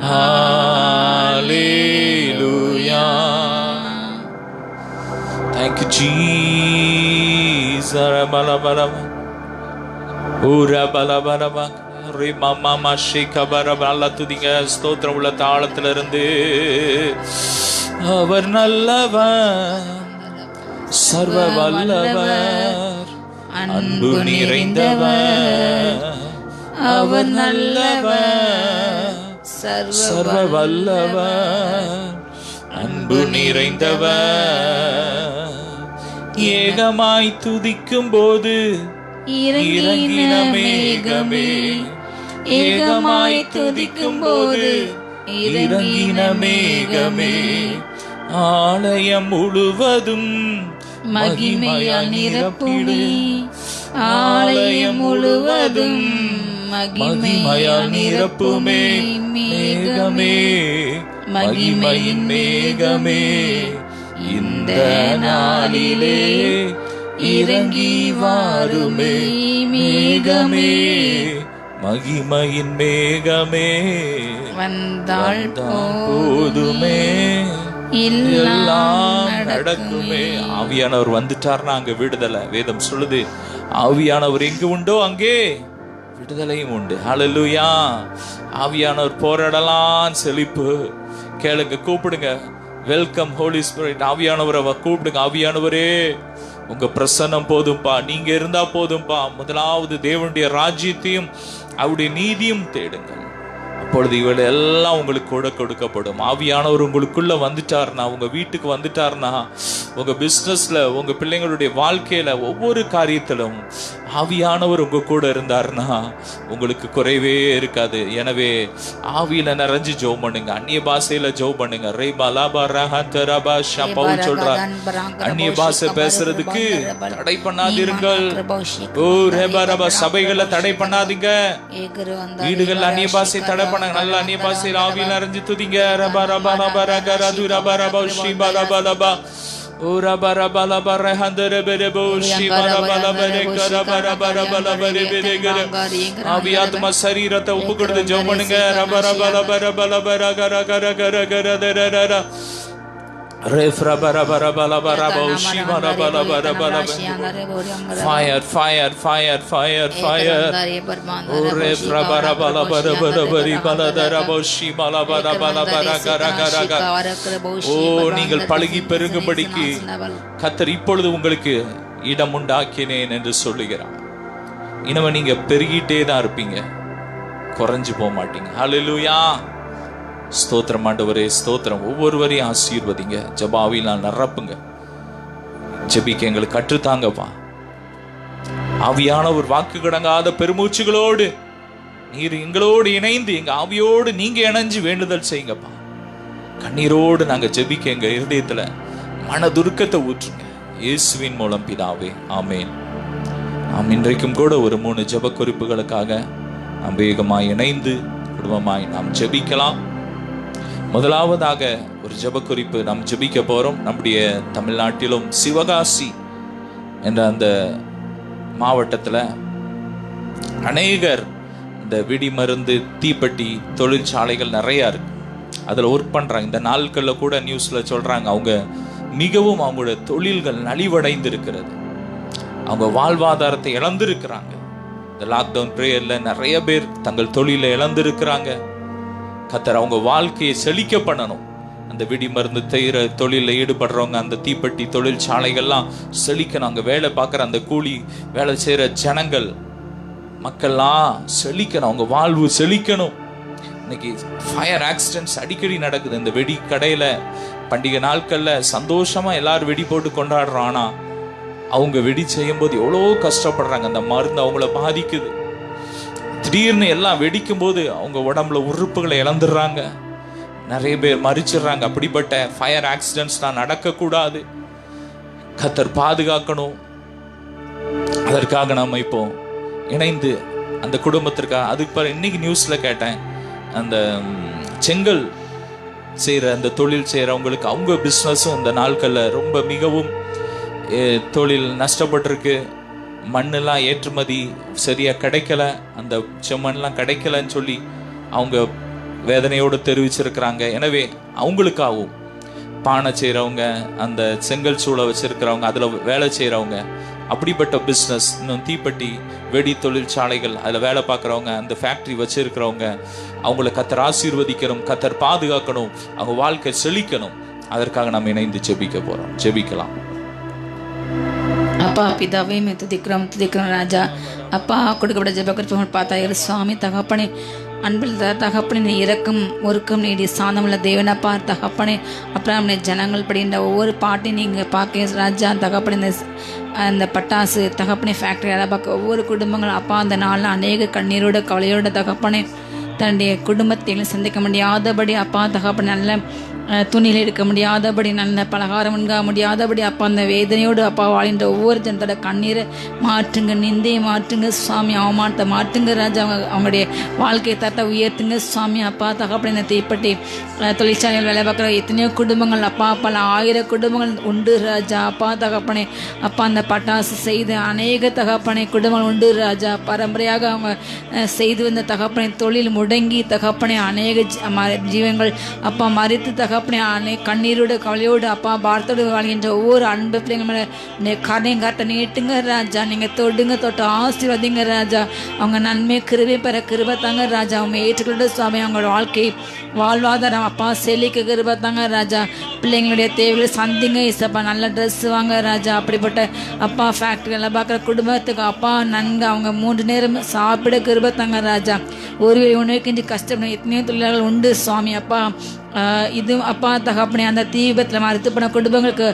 ஹல்லேலூயா. Thank you Jesus. Balabalaba ura balabalaba rima mama shika baraba. அல்ல துதிங்க, ஸ்தோத்திரம் உள்ள தாளத்திலிருந்து. அவர் நல்லவர், சர்வ வல்லவர், அன்பு நிறைந்தவர். அவர் நல்லவர், சர்வ வல்லவர், அன்பு நிறைந்தவர். ஏகமாய் துதிக்கும் போது இறங்கின மேகமே, ஏகமாய் துதிக்கும் போது இறங்கின மேகமே ஆலயம் முழுவதும் மகிமையால் நிரப்புமே. ஆலயம் முழுவதும் மகிமையால் நிரப்புமே. மேகமே, மகிமையின் மேகமே, இந்த நாளிலே இறங்கி வாருமே. மேகமே, மகிமையின் மேகமே வந்தால் போதுமே, எல்லாம் நடக்குமே. ஆவியானவர் வந்துட்டார்னா அங்க விடுதலை. வேதம் சொல்லுது, ஆவியானவர் எங்கு உண்டோ அங்கே விடுதலையும் உண்டு. ஹல்லேலூயா. ஆவியானவர் போராடலாம் செழிப்பு. கேளுங்க, கூப்பிடுங்க. Welcome holy spirit. ஆவியானவரை கூப்பிடுங்க. ஆவியானவரே, உங்க பிரசன்னம் போதும்பா, நீங்க இருந்தா போதும்பா. முதலாவது தேவனுடைய ராஜ்யத்தையும் அவருடைய நீதியும் தேடுங்கள், அப்பொழுது இவள் எல்லாம் உங்களுக்கு கொடுக்கப்படும். ஆவியானவர் உங்களுக்குள்ள வந்துட்டார்னா, உங்க வீட்டுக்கு வந்துட்டார்னா, உங்க பிசினஸ்ல, உங்க பிள்ளைங்களுடைய வாழ்க்கையில, ஒவ்வொரு காரியத்திலும் ஆவியானவர் உங்க கூட இருந்தார்னா உங்களுக்கு குறைவே இருக்காது. எனவே ஆவியில நிறைஞ்சு ஜெபம் பண்ணுங்க. அந்நிய பாஷையில ஜெபம் பண்ணுங்க. பவுல் சொல்றார், அந்நிய பாஷை பேசுறதுக்கு தடை பண்ணாதீர்கள். சபைகளை தடை பண்ணாதீங்க. வீடுகள் அந்நிய பாஷை தடை பண்ணாங்க. நல்ல அந்நிய பாஷையில் ஆவியில் நிறைஞ்சு துதிங்க. ரபா ரபா ரபா ரகா ரது ரபா ரபா ஷிபா ரபா ரபா ஓரா பரா பலா பரா ஹந்தர பெரபோ ஷிபா ரபா ரபா ரகா ரபா ரபா ரபா ரபா ரெபெரகர. ஆவி ஆத்மா சரீரத்தை ஒப்பு கொடுத்து ஜெபம் பண்ணுங்க. ரபா ரபா ரபா ரபா ரபா ரகா ரகா ரகா ரகா ரதரரர ரெஃப்ரா பரா பரா பலா பரா போ ஷிபா ரபா ரபா ரபா ரபா. Fire fire fire fire fire. ஓ ரெஃப்ரா பரா பலா பரா பரா பரி பலா தரா போ ஷிபா ரபா ரபா ரபா ரகா ரகா ரகா. ஓ, நீங்கள் பழுகி பெருகும்படிக்கு கர்த்தர் இப்பொழுது உங்களுக்கு இடம் உண்டாக்கினேன் என்று சொல்லுகிறார். இனிமே நீங்க பெருகிட்டே தான் இருப்பீங்க, குறைஞ்சு போக மாட்டீங்க. ஹல்லேலூயா. ஸ்தோத்திரம் ஆண்டவரே, ஸ்தோத்திரம். ஒவ்வொருவரையும் ஆசீர்வதிங்க. ஜெபாவில் நான் நிரப்புங்க. ஜெபிக்க எங்களுக்கு கற்றுத்தாங்கப்பா. ஆவியானவர் வாக்கு கடங்காத பெருமூச்சுகளோடு நீர் எங்களோடு இணைந்து, எங்க ஆவியோடு நீங்க இணைஞ்சு வேண்டுதல் செய்யுங்கப்பா. கண்ணீரோடு நாங்க ஜெபிக்க எங்க இருதயத்துல மனதுருக்கத்தை ஊற்றுங்க. இயேசுவின் மூலம் பிதாவே, ஆமேன். நாம் இன்றைக்கும் கூட ஒரு 3 ஜெப குறிப்புகளுக்காக நாம் வேகமாய் இணைந்து குடும்பமாய் நாம் ஜெபிக்கலாம். முதலாவதாக ஒரு ஜெப குறிப்பு நாம் ஜெபிக்க போறோம். நம்முடைய தமிழ்நாட்டிலும் சிவகாசி என்ற அந்த மாவட்டத்தில் அநேகர் இந்த வெடி மருந்து, தீப்பெட்டி தொழிற்சாலைகள் நிறையா இருக்கு. அதில் ஒர்க் பண்ணுறாங்க. இந்த நாட்களில் கூட நியூஸில் சொல்கிறாங்க, அவங்க மிகவும் அவங்களோட தொழில்கள் நலிவடைந்து இருக்கிறது. அவங்க வாழ்வாதாரத்தை இழந்திருக்கிறாங்க. இந்த லாக்டவுன் ப்ரேயரில் நிறைய பேர் தங்கள் தொழிலை இழந்திருக்கிறாங்க. கர்த்தர் அவங்க வாழ்க்கையை செழிக்க பண்ணணும். அந்த வெடி மருந்து செய்கிற தொழிலில் ஈடுபடுறவங்க, அந்த தீப்பெட்டி தொழிற்சாலைகள்லாம் செழிக்கணும். அங்கே வேலை பார்க்குற அந்த கூலி வேலை செய்கிற ஜனங்கள், மக்கள்லாம் செழிக்கணும். அவங்க வாழ்வு செழிக்கணும். இன்னைக்கு ஃபயர் ஆக்சிடென்ட்ஸ் அடிக்கடி நடக்குது. இந்த வெடி கடையில் பண்டிகை நாட்களில் சந்தோஷமாக எல்லாரும் வெடி போட்டு கொண்டாடுறோம். ஆனால் அவங்க வெடி செய்யும்போது எவ்வளோ கஷ்டப்படுறாங்க. அந்த மருந்து அவங்கள பாதிக்குது. திடீர்னு எல்லாம் வெடிக்கும் போது அவங்க உடம்புல உறுப்புகளை இழந்துடுறாங்க. நிறைய பேர் மறிச்சிடுறாங்க. அப்படிப்பட்ட ஃபயர் ஆக்சிடென்ட்ஸ் தான் நடக்கக்கூடாது. கர்த்தர் பாதுகாக்கணும். அதற்காக நம்ம இப்போ இணைந்து அந்த குடும்பத்திற்காக, அதுக்கு இன்னைக்கு நியூஸ்ல கேட்டேன், அந்த செங்கல் செய்கிற அந்த தொழில் செய்கிறவங்களுக்கு அவங்க பிஸ்னஸும் இந்த நாட்களில் ரொம்ப மிகவும் தொழில் நஷ்டப்பட்டிருக்கு. மண்ணெல்லாம் ஏற்றுமதி சரியாக கிடைக்கல, அந்த செம்மண்லாம் கிடைக்கலன்னு சொல்லி அவங்க வேதனையோடு தெரிவிச்சிருக்கிறாங்க. எனவே அவங்களுக்காகவும் பானை செய்கிறவங்க, அந்த செங்கல் சூளை வச்சிருக்கிறவங்க, அதில் வேலை செய்கிறவங்க, அப்படிப்பட்ட பிஸ்னஸ், இன்னும் தீப்பெட்டி வெடி தொழிற்சாலைகள் அதில் வேலை பார்க்குறவங்க, அந்த ஃபேக்ட்ரி வச்சிருக்கிறவங்க, அவங்கள கர்த்தர் ஆசீர்வதிக்கணும், கர்த்தர் பாதுகாக்கணும், அவங்க வாழ்க்கை செழிக்கணும். அதற்காக நம்ம இணைந்து ஜெபிக்க போகிறோம். ஜெபிக்கலாம். அப்பா பிதாவே, துதிக்கிறோம் ராஜா. அப்பா கொடுக்கப்பட்ட ஜெப பார்த்தாயிரு சுவாமி தகப்பனே, அன்பில் தகப்பனே, இறக்கும் ஒருக்கம் நீடி சாந்தமுள்ள தேவனப்பா தகப்பனே. அப்புறம் ஜனங்கள் படின்ற ஒவ்வொரு பாட்டையும் நீங்கள் பார்க்க ராஜா தகப்பனே. அந்த பட்டாசு தகப்பனே ஃபேக்ட்ரி அதை பார்க்க ஒவ்வொரு குடும்பங்களும் அப்பா அந்த நாளில் அநேக கண்ணீரோட கவலையோட தகப்பனே தன்னுடைய குடும்பத்தையும் சந்திக்க முடியாதபடி அப்பா தகப்பன் நல்ல துணியில் எடுக்க முடியாதபடி நல்ல பலகாரம் உண்க முடியாதபடி அப்பா அந்த வேதனையோடு அப்பா வாழ்கின்ற ஒவ்வொரு ஜனத்தோட கண்ணீரை மாற்றுங்க, நிந்தையை மாற்றுங்க சுவாமி, அவமானத்தை மாற்றுங்க ராஜா. அவங்களுடைய வாழ்க்கையை தட்ட உயர்த்துங்க சுவாமி. அப்பா தகப்பனை இந்த தீப்பெட்டி தொழிற்சாலைகள் வேலை பார்க்குற எத்தனையோ குடும்பங்கள் அப்பா பல 1000 குடும்பங்கள் உண்டு ராஜா. அப்பா தகப்பனை அப்பா அந்த பட்டாசு செய்து அநேக தகப்பனை குடும்பங்கள் உண்டு ராஜா. பரம்பரையாக அவங்க செய்து வந்த தகப்பனை தொழில் முடங்கி தகப்பனை அநேக ஜீவங்கள் அப்பா மறித்து தகப்பனை கண்ணீரோடு கவலையோடு அப்பா பாரத்தோடு வாழ்கின்ற ஒவ்வொரு அன்பு பிள்ளைங்க மேலே கரையும் காட்ட நீட்டுங்க ராஜா. நீங்கள் தொட்டு ஆசீர்வதிங்க ராஜா. அவங்க நன்மை கிருபை பெற கிருபை தாங்க ராஜா. அவங்க ஏற்றுக்கொண்டு சுவாமி அவங்களோட வாழ்க்கை வாழ்வாதாரம் அப்பா செழிக்க கிருபை தாங்க ராஜா. பிள்ளைங்களுடைய தேவைகளை சந்திங்க இசப்பா. நல்ல ட்ரெஸ் வாங்க ராஜா. அப்படிப்பட்ட அப்பா ஃபேக்ட்ரியில் பார்க்குற குடும்பத்துக்கு அப்பா நன்கு அவங்க 3 நேரம் சாப்பிட கிருபை தாங்க ராஜா. ஒரு உணவுக்கு கஷ்டப்படும் எத்தனையோ தொழிலாளர்கள் உண்டு சுவாமி. அப்பா இது அப்பா தகப்பனே அந்த தீ விபத்தில் மறுத்து போன குடும்பங்களுக்கு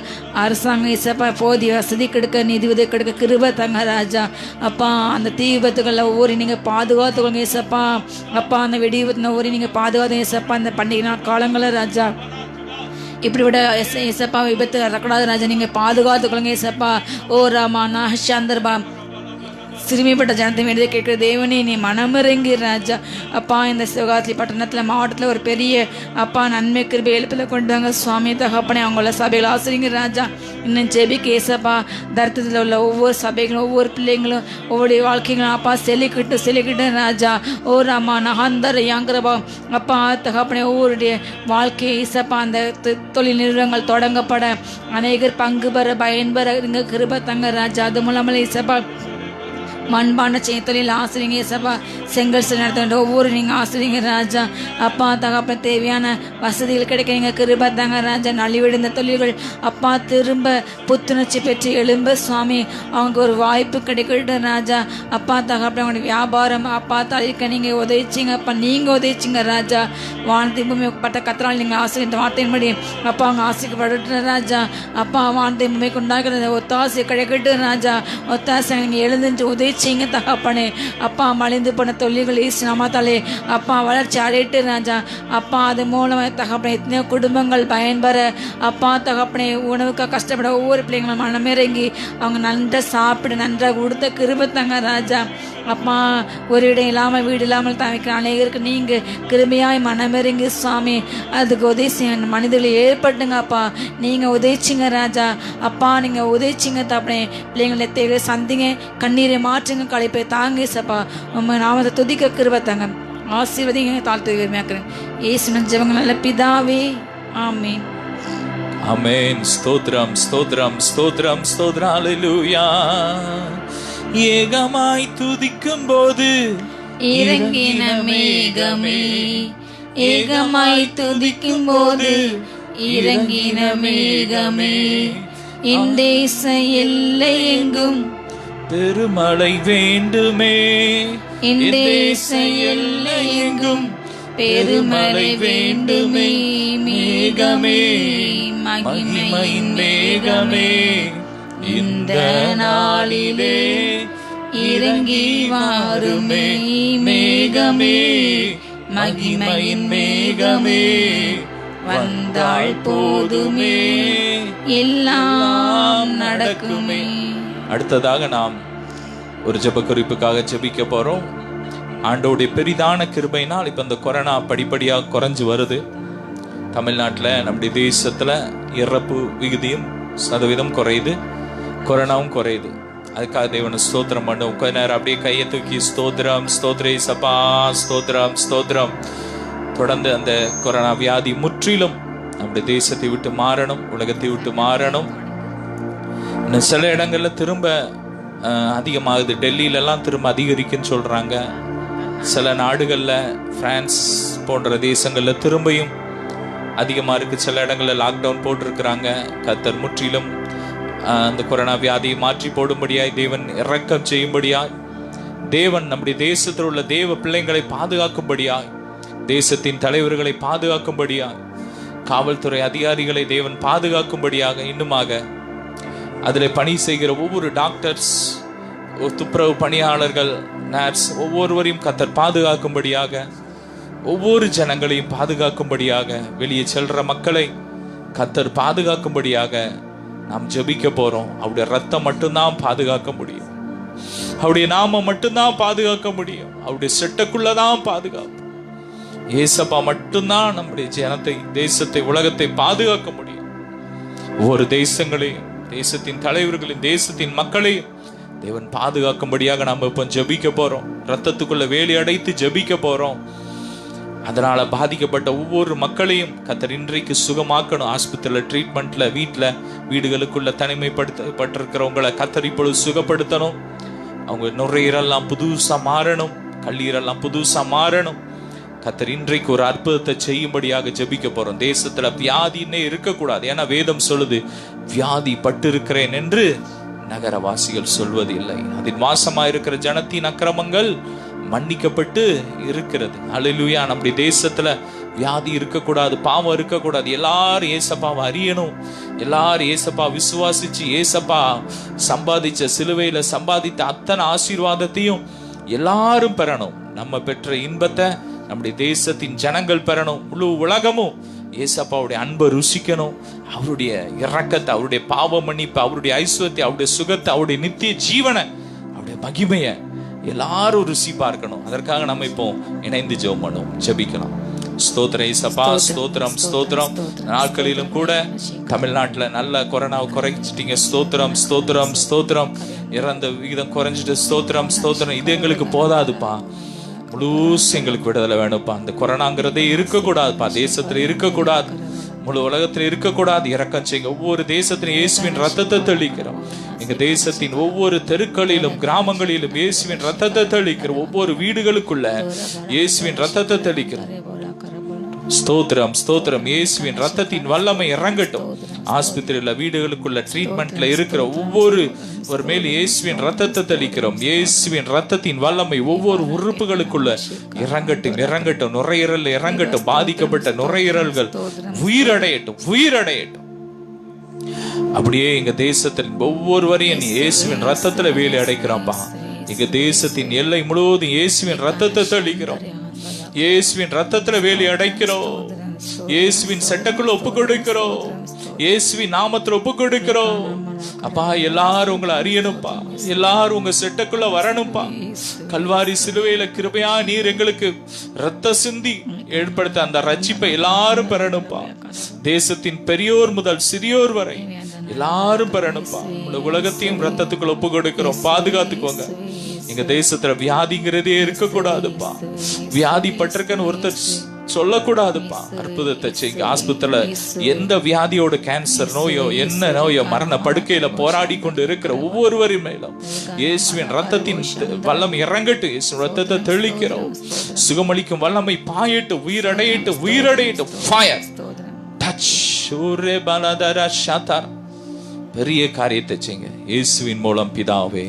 அரசாங்கம் இசப்பா போதிய வசதி கெடுக்க நிதி உதவி கெடுக்க கிருபை தாங்க ராஜா. அப்பா அந்த தீ விபத்துகளில் ஒவ்வொரு நீங்கள் பாதுகாத்துக்கொள்ளுங்க இசப்பா. அப்பா அந்த வெடி விபத்துல ஒவ்வொரு நீங்கள் பாதுகாத்து இசப்பா. இந்த பண்டிகை நாள் காலங்களில் ராஜா இப்படி விட இசப்பா விபத்து வரக்கூடாது ராஜா. நீங்கள் பாதுகாத்துக்கொள்ளுங்க இசப்பா. ஓ ராமா நாஷாந்தர்பா சிறுமிப்பட்ட ஜனத்தை வேண்டியதை கேட்குற தேவனே நீ மனமிறங்கி ராஜா. அப்பா இந்த சிவகாசி பட்டணத்தில் மாவட்டத்தில் ஒரு பெரிய அப்பா நன்மை கிருபை எழுப்பில் கொண்டு வாங்க சுவாமி தகப்பனே. அவங்கள சபைகள் ஆசிரியங்க ராஜா. இன்னும் ஜெபிக்க ஏசப்பா தர்த்தத்தில் உள்ள ஒவ்வொரு சபைகளும் ஒவ்வொரு பிள்ளைங்களும் ஒவ்வொரு வாழ்க்கைகளும் அப்பா செலிக்கிட்டு ராஜா. ஓ ராமா நகந்தர் யாங்கிறப்பா அப்பா தகப்பனே ஒவ்வொருடைய வாழ்க்கையை ஏசப்பா அந்த தொழில் நிறுவனங்கள் தொடங்கப்பட அநேகர் பங்கு பெற பயன்பெற இங்கே கிருபை தங்க ராஜா. அது மூலமாக ஏசப்பா மண்பான செய்ய தொழில் ஆசிரியங்க ஏசப்பா. செங்கல் சில நடத்த ஒவ்வொரு நீங்கள் ஆசிரியங்க ராஜா. அப்பா தகப்ப தேவையான வசதிகள் கிடைக்க நீங்கள் கிருபை தாங்க ராஜா. நலிவிடுந்த தொழில்கள் அப்பா திரும்ப புத்துணர்ச்சி பெற்று எழும்ப சுவாமி அவங்க ஒரு வாய்ப்பு கிடைக்கட்டும் ராஜா. அப்பா தகப்ப அவங்களுடைய வியாபாரம் அப்பா தழிக்க நீங்கள் உதவிச்சிங்க அப்பா. நீங்கள் உதவிச்சிங்க ராஜா. வானத்தை பூமி பட்ட கத்திரால் நீங்கள் ஆசிரியர் வார்த்தையின்படி அப்பா அவங்க ஆசைக்கப்பட்டு ராஜா. அப்பா வானத்தை பூமிக்கு உண்டாக்குற ஒத்தாசை கிடைக்கட்டும் ராஜா. ஒத்தாசை நீங்கள் எழுந்துச்சு உதவி செய்யுங்க தகப்பனே. அப்பா மலிந்து போன தொழில்கள் நாமத்தாலே அப்பா வளர்ச்சி அடையிட்டு ராஜா. அப்பா அது மூலமாக தகப்பனை எத்தனையோ குடும்பங்கள் பயன்பெற அப்பா தகப்பனை உணவுக்காக கஷ்டப்பட ஒவ்வொரு பிள்ளைங்களும் மனமிறங்கி அவங்க நன்றாக சாப்பிட நன்றாக கொடுத்த கிருபை தாங்க ராஜா. அப்பா ஒரு இடம் இல்லாமல் வீடு இல்லாமல் தவிக்கிற அநேகருக்கு நீங்கள் கிருமையாய் மனமிறங்கி சுவாமி அதுக்கு உதவி செய்ய மனிதர்களை ஏற்பட்டுங்க அப்பா. நீங்கள் உதவிச்சிங்க ராஜா. அப்பா நீங்கள் உதவிச்சிங்க தப்பனே. பிள்ளைங்களை தேவை சந்திங்க கண்ணீரை மாற்றுங்க களைப்பை தாங்க சப்பா. உங்க நாமத்தை துதிக்க கிருபை தாங்க ஆசீர்வதிங்க தாழ்த்து விரும்பியாக்குறேன் ஏசுவின் ஜெபங்கள் நல்ல பிதாவே ஆமென். ஆமென். ஸ்தோத்திரம் ஸ்தோத்திரம் ஸ்தோத்திரம் ஸ்தோத்திரம். ஹல்லேலூயா. ஏகமாய் துதிக்கும் போது இறங்கின மேகமே. ஏகமாய் துதிக்கும் போது இறங்கின மேகமே. இந்தேச எல்லை எங்கும் பெருமழை வேண்டுமே. இந்தேச எல்லை எங்கும் பெருமழை வேண்டுமே. மேகமே மகிமையின் மேகமே இந்த நாளிலே இறங்கி வாருமே. மேகமே மகிமையின் மேகமே வந்தாள் போதுமே எல்லாம் நடக்குமே. அடுத்ததாக நாம் ஒரு ஜெப குறிப்புக்காக ஜெபிக்க போறோம். ஆண்டோடைய பெரிதான கிருபையினால் இப்ப இந்த கொரோனா படிப்படியாக குறைஞ்சு வருது. தமிழ்நாட்டில் நம்முடைய தேசத்துல இறப்பு விகிதம் சதவீதம் குறையுது, கொரோனாவும் குறையுது. அதுக்காக தேவனை ஸ்தோத்திரம் பண்ணும். கொஞ்ச நேரம் அப்படியே கையை தூக்கி ஸ்தோத்திரம் ஸ்தோத்ரே சப்பா ஸ்தோத்திரம் ஸ்தோத்திரம். தொடர்ந்து அந்த கொரோனா வியாதி முற்றிலும் நம்முடைய தேசத்தை விட்டு மாறணும், உலகத்தை விட்டு மாறணும். இன்னும் சில இடங்கள்ல திரும்ப அதிகமாகுது. டெல்லியிலலாம் திரும்ப அதிகரிக்குன்னு சொல்றாங்க. சில நாடுகள்ல பிரான்ஸ் போன்ற தேசங்கள்ல திரும்பியும் அதிகமா இருக்கு. சில இடங்கள்ல லாக்டவுன் போட்டிருக்கிறாங்க. கர்த்தர் முற்றிலும் அந்த கொரோனா வியாதியை மாற்றி போடும்படியாய் தேவன் இரக்கம் செய்யும்படியாய் தேவன் நம்முடைய தேசத்தில் உள்ள தேவ பிள்ளைங்களை பாதுகாக்கும்படியாய் தேசத்தின் தலைவர்களை பாதுகாக்கும்படியாய் காவல்துறை அதிகாரிகளை தேவன் பாதுகாக்கும்படியாக இன்னுமாக அதில் பணி செய்கிற ஒவ்வொரு டாக்டர்ஸ், துப்புரவு பணியாளர்கள், நர்ஸ் ஒவ்வொருவரையும் கர்த்தர் பாதுகாக்கும்படியாக ஒவ்வொரு ஜனங்களையும் பாதுகாக்கும்படியாக, வெளியே செல்ற மக்களை கர்த்தர் பாதுகாக்கும்படியாக நாம் ஜெபிக்க போறோம். அவருடைய ரத்தம் மட்டும்தான் பாதுகாக்க முடியும். அவருடைய நாமம் மட்டும்தான் பாதுகாக்க முடியும். அவருடைய செட்டக்குள்ளதான் பாதுகாப்பு. ஏசப்பா மட்டும்தான் நம்முடைய ஜனத்தை, தேசத்தை, உலகத்தை பாதுகாக்க முடியும். ஒவ்வொரு தேசங்களையும், தேசத்தின் தலைவர்களையும், தேசத்தின் மக்களையும் தேவன் பாதுகாக்கும்படியாக நாம் இப்ப ஜெபிக்க போறோம். ரத்தத்துக்குள்ள வேலி அடைத்து ஜெபிக்க போறோம். அதனால பாதிக்கப்பட்ட ஒவ்வொரு மக்களையும் கர்த்தர் இன்றைக்கு சுகமாக்கணும். ஆஸ்பத்திரியில, ட்ரீட்மெண்ட்ல, வீடுகளுக்குள்ள தனிமைப்படுத்தப்பட்டிருக்கிறவங்களை கர்த்தர் இப்பொழுது சுகப்படுத்தணும். அவங்க நுரையீரல்லாம் புதுசா மாறணும், கல்லீரெல்லாம் புதுசா மாறணும். கர்த்தர் இன்றைக்கு ஒரு அற்புதத்தை செய்யும்படியாக ஜெபிக்க போறோம். தேசத்துல வியாதின்னே இருக்கக்கூடாது. ஏன்னா வேதம் சொல்லுது, வியாதி பட்டு இருக்கிறேன் என்று நகரவாசிகள் சொல்வது இல்லை. அதில் வாசமா இருக்கிற ஜனத்தின் அக்கிரமங்கள் மன்னிக்கப்பட்டு இருக்கிறது. அல்லேலூயா. நம்முடைய தேசத்துல வியாதி இருக்கக்கூடாது, பாவம் இருக்கக்கூடாது. எல்லாரும் ஏசப்பாவை அறியணும். எல்லாரும் ஏசப்பா விசுவாசிச்சு, ஏசப்பா சம்பாதிச்ச, சிலுவையில சம்பாதித்த அத்தனை ஆசீர்வாதத்தையும் எல்லாரும் பெறணும். நம்ம பெற்ற இன்பத்தை நம்முடைய தேசத்தின் ஜனங்கள் பெறணும். முழு உலகமும் ஏசப்பாவுடைய அன்பை ருசிக்கணும். அவருடைய இரக்கத்தை, அவருடைய பாவ மன்னிப்பு, அவருடைய ஐஸ்வர்யத்தை, அவருடைய சுகத்தை, அவருடைய நித்திய ஜீவனை, அவருடைய மகிமையை எல்லாரும் ருசி பார்க்கணும். அதற்காக நம்ம இப்போ இணைந்து ஜெபம் பண்ணுவோம், ஜெபிக்கலாம். ஸ்தோத்திரம் ஏசப்பா, ஸ்தோத்திரம், ஸ்தோத்திரம். நாட்களிலும் கூட தமிழ்நாட்டுல நல்ல கொரோனாவை குறைச்சிட்டீங்க. ஸ்தோத்திரம், ஸ்தோத்திரம், ஸ்தோத்திரம். இறந்த விகிதம் குறைஞ்சிட்டு. ஸ்தோத்திரம், ஸ்தோத்திரம். இது எங்களுக்கு போதாதுப்பா, முழுசு எங்களுக்கு விடுதலை வேணும்ப்பா. அந்த கொரோனாங்கிறதே இருக்கக்கூடாதுப்பா, தேசத்துல இருக்கக்கூடாது, முழு உலகத்துல இருக்கக்கூடாது. இறக்கம் செய்யுங்க. ஒவ்வொரு தேசத்திலும் இயேசுவின் ரத்தத்தை தெளிக்கிறோம். எங்க தேசத்தின் ஒவ்வொரு தெருக்களிலும், கிராமங்களிலும் இயேசுவின் ரத்தத்தை தெளிக்கிறோம். ஒவ்வொரு வீடுகளுக்குள்ள இயேசுவின் ரத்தத்தை தெளிக்கிறோம். ஸ்தோத்திரம், ஸ்தோத்திரம். இயேசுவின் ரத்தத்தின் வல்லமை இறங்கட்டும். ஆஸ்பத்திரியில, வீடுகளுக்குள்ள, ட்ரீட்மெண்ட்ல இருக்கிற ஒவ்வொரு மேல் இயேசுவின் ரத்தத்தை தெளிக்கிறோம். இயேசுவின் ரத்தத்தின் வல்லமை ஒவ்வொரு உறுப்புகளுக்குள்ள இறங்கட்டும், இறங்கட்டும். நுரையீரல் இறங்கட்டும். பாதிக்கப்பட்ட நுரையீரல்கள் உயிரடையட்டும், உயிரடையட்டும். அப்படியே எங்க தேசத்தின் ஒவ்வொருவரையும் இயேசுவின் ரத்தத்துல வேலி அடைக்கிறோம்ப்பா. எங்க தேசத்தின் எல்லை முழுவதும் இயேசுவின் ரத்தத்தை தெளிக்கிறோம். இயேசுவின் ரத்தத்துல வேலி அடைக்கிறோம். இயேசுவின் சட்டக்குள்ள ஒப்பு கொடுக்கிறோம். இயேசுவின் நாமத்துல ஒப்பு கொடுக்கிறோம். அப்பா, எல்லாரும் உங்களை அறியணும்ப்பா. எல்லாரும் உங்க செட்டக்குள்ள வரணும்ப்பா. கல்வாரி சிலுவையில கிருபையா நீர் எங்களுக்கு ரத்த சிந்தி ஏற்படுத்த அந்த ரட்சிப்பை எல்லாரும் பெறணும்ப்பா. தேசத்தின் பெரியோர் முதல் சிறியோர் வரை எல்லாரும் பெறணும்ப்பா. உலகத்தையும் ரத்தத்துக்குள்ள ஒப்பு கொடுக்கிறோம். பாதுகாத்துக்கோங்க. எங்க தேசத்துல வியாதிங்கிறதே இருக்கக்கூடாதுப்பா. வியாதி பட்டிருக்கன்னு ஒருத்தர் சொல்லக்கூடாதுப்பா. அற்புதத்தை செய்யுங்க. ஆஸ்பத்திரியில எந்த வியாதியோட, கேன்சர் நோயோ, என்ன நோயோ, மரண படுக்கையில போராடி கொண்டு இருக்கிற ஒவ்வொருவரின் மேலும் இயேசுவின் ரத்தத்தின் வல்லம் இறங்கட்டு. இயேசு ரத்தத்தை தெளிக்கிறோம். சுகமளிக்கும் வல்லமை பாயட்டு, உயிரடையட்டு, உயிரடையட்டு. Fire touch. பெரிய காரியத்தை செய்யுங்க இயேசுவின் மூலம் பிதாவே.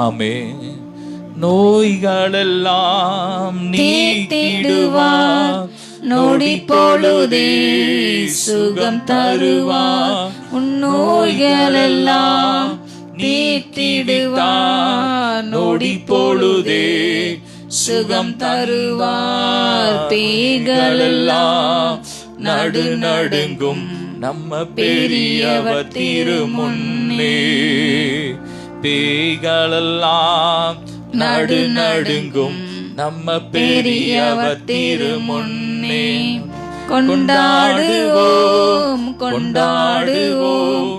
ஆமென். நோய்களெல்லாம் நீக்கிடுவார், நொடி பொழுதே சுகம் தருவார். உன் நோய்களெல்லாம் நீக்கிடுவார், நொடி பொழுதே சுகம் தருவார். பேய்களெல்லாம் நடு நடுங்கும் நம்ம பெரியவர் திருமுன்னே. பேய்களெல்லாம் நடு நடுங்கும் நம்ம பெரியவர் திருமுன்னே. கொண்டாடுவோம், கொண்டாடுவோம்,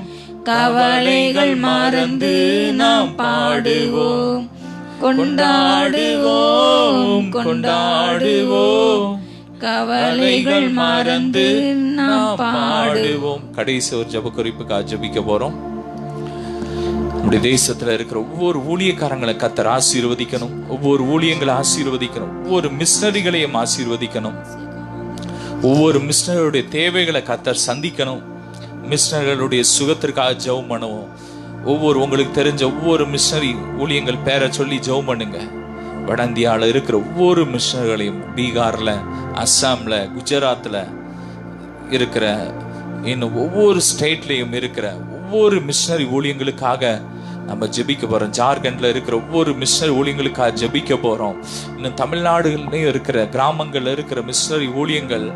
கவலைகள் மறந்து நாம் பாடுவோம். கொண்டாடுவோம், கொண்டாடுவோம், கவலைகள் மறந்து நாம் பாடுவோம். கடைசி ஒரு ஜெப குறிப்புக்காக ஜெபிக்க போறோம். நம்முடைய தேசத்துல இருக்கிற ஒவ்வொரு ஊழியக்காரங்களை கர்த்தர் ஆசீர்வதிக்கணும். ஒவ்வொரு ஊழியங்களை ஆசீர்வதிக்கணும். ஒவ்வொரு மிஷனரிகளையும் ஆசீர்வதிக்கணும். ஒவ்வொரு மிஷனருடைய தேவைகளை கர்த்தர் சந்திக்கணும். மிஷனர்களுடைய சுகத்திற்காக ஜெபம் பண்ணுவோம். உங்களுக்கு தெரிஞ்ச ஒவ்வொரு மிஷனரி ஊழியங்கள் பேரை சொல்லி ஜெபம் பண்ணுங்க. வட இந்தியாவில் இருக்கிற ஒவ்வொரு மிஷனர்களையும், பீகார்ல, அஸ்ஸாம்ல, குஜராத்ல இருக்கிற, இன்னும் ஒவ்வொரு ஸ்டேட்லையும் இருக்கிற ஒவ்வொரு மிஷனரி ஊழியங்களுக்காக நம்ம ஜெபிக்க போறோம். ஜார்க்கண்ட்ல இருக்கிற ஒவ்வொரு மிஷனரி ஊழியங்களுக்காக ஜெபிக்க போறோம். இன்னும் தமிழ்நாடுகள்லயும் இருக்கிற கிராமங்கள்ல இருக்கிற மிஷனரி ஊழியங்கள்,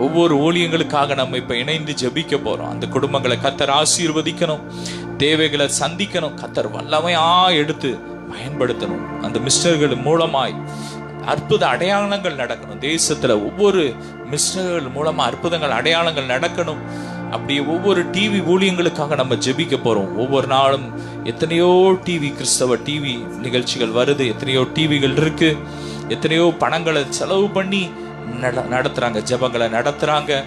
ஒவ்வொரு ஊழியங்களுக்காக நம்ம இப்ப இணைந்து ஜெபிக்க போறோம். அந்த குடும்பங்களை கர்த்தர் ஆசீர்வதிக்கணும், தேவைகளை சந்திக்கணும், கர்த்தர் வல்லமையா எடுத்து பயன்படுத்தணும். அந்த மிஷனரிகள் மூலமாய் அற்புத அடையாளங்கள் நடக்கணும். தேசத்துல ஒவ்வொரு மிஷனரிகள் மூலமா அற்புதங்கள் அடையாளங்கள் நடக்கணும். அப்படி ஒவ்வொரு டிவி ஊழியங்களுக்காக நம்ம ஜெபிக்க போறோம். ஒவ்வொரு நாளும் எத்தனையோ டிவி, கிறிஸ்தவ டிவி நிகழ்ச்சிகள் வருது, எத்தனையோ டிவிகள் இருக்கு, எத்தனையோ பணங்களை செலவு பண்ணி நடத்துறாங்க, ஜெபங்களை நடத்துறாங்க.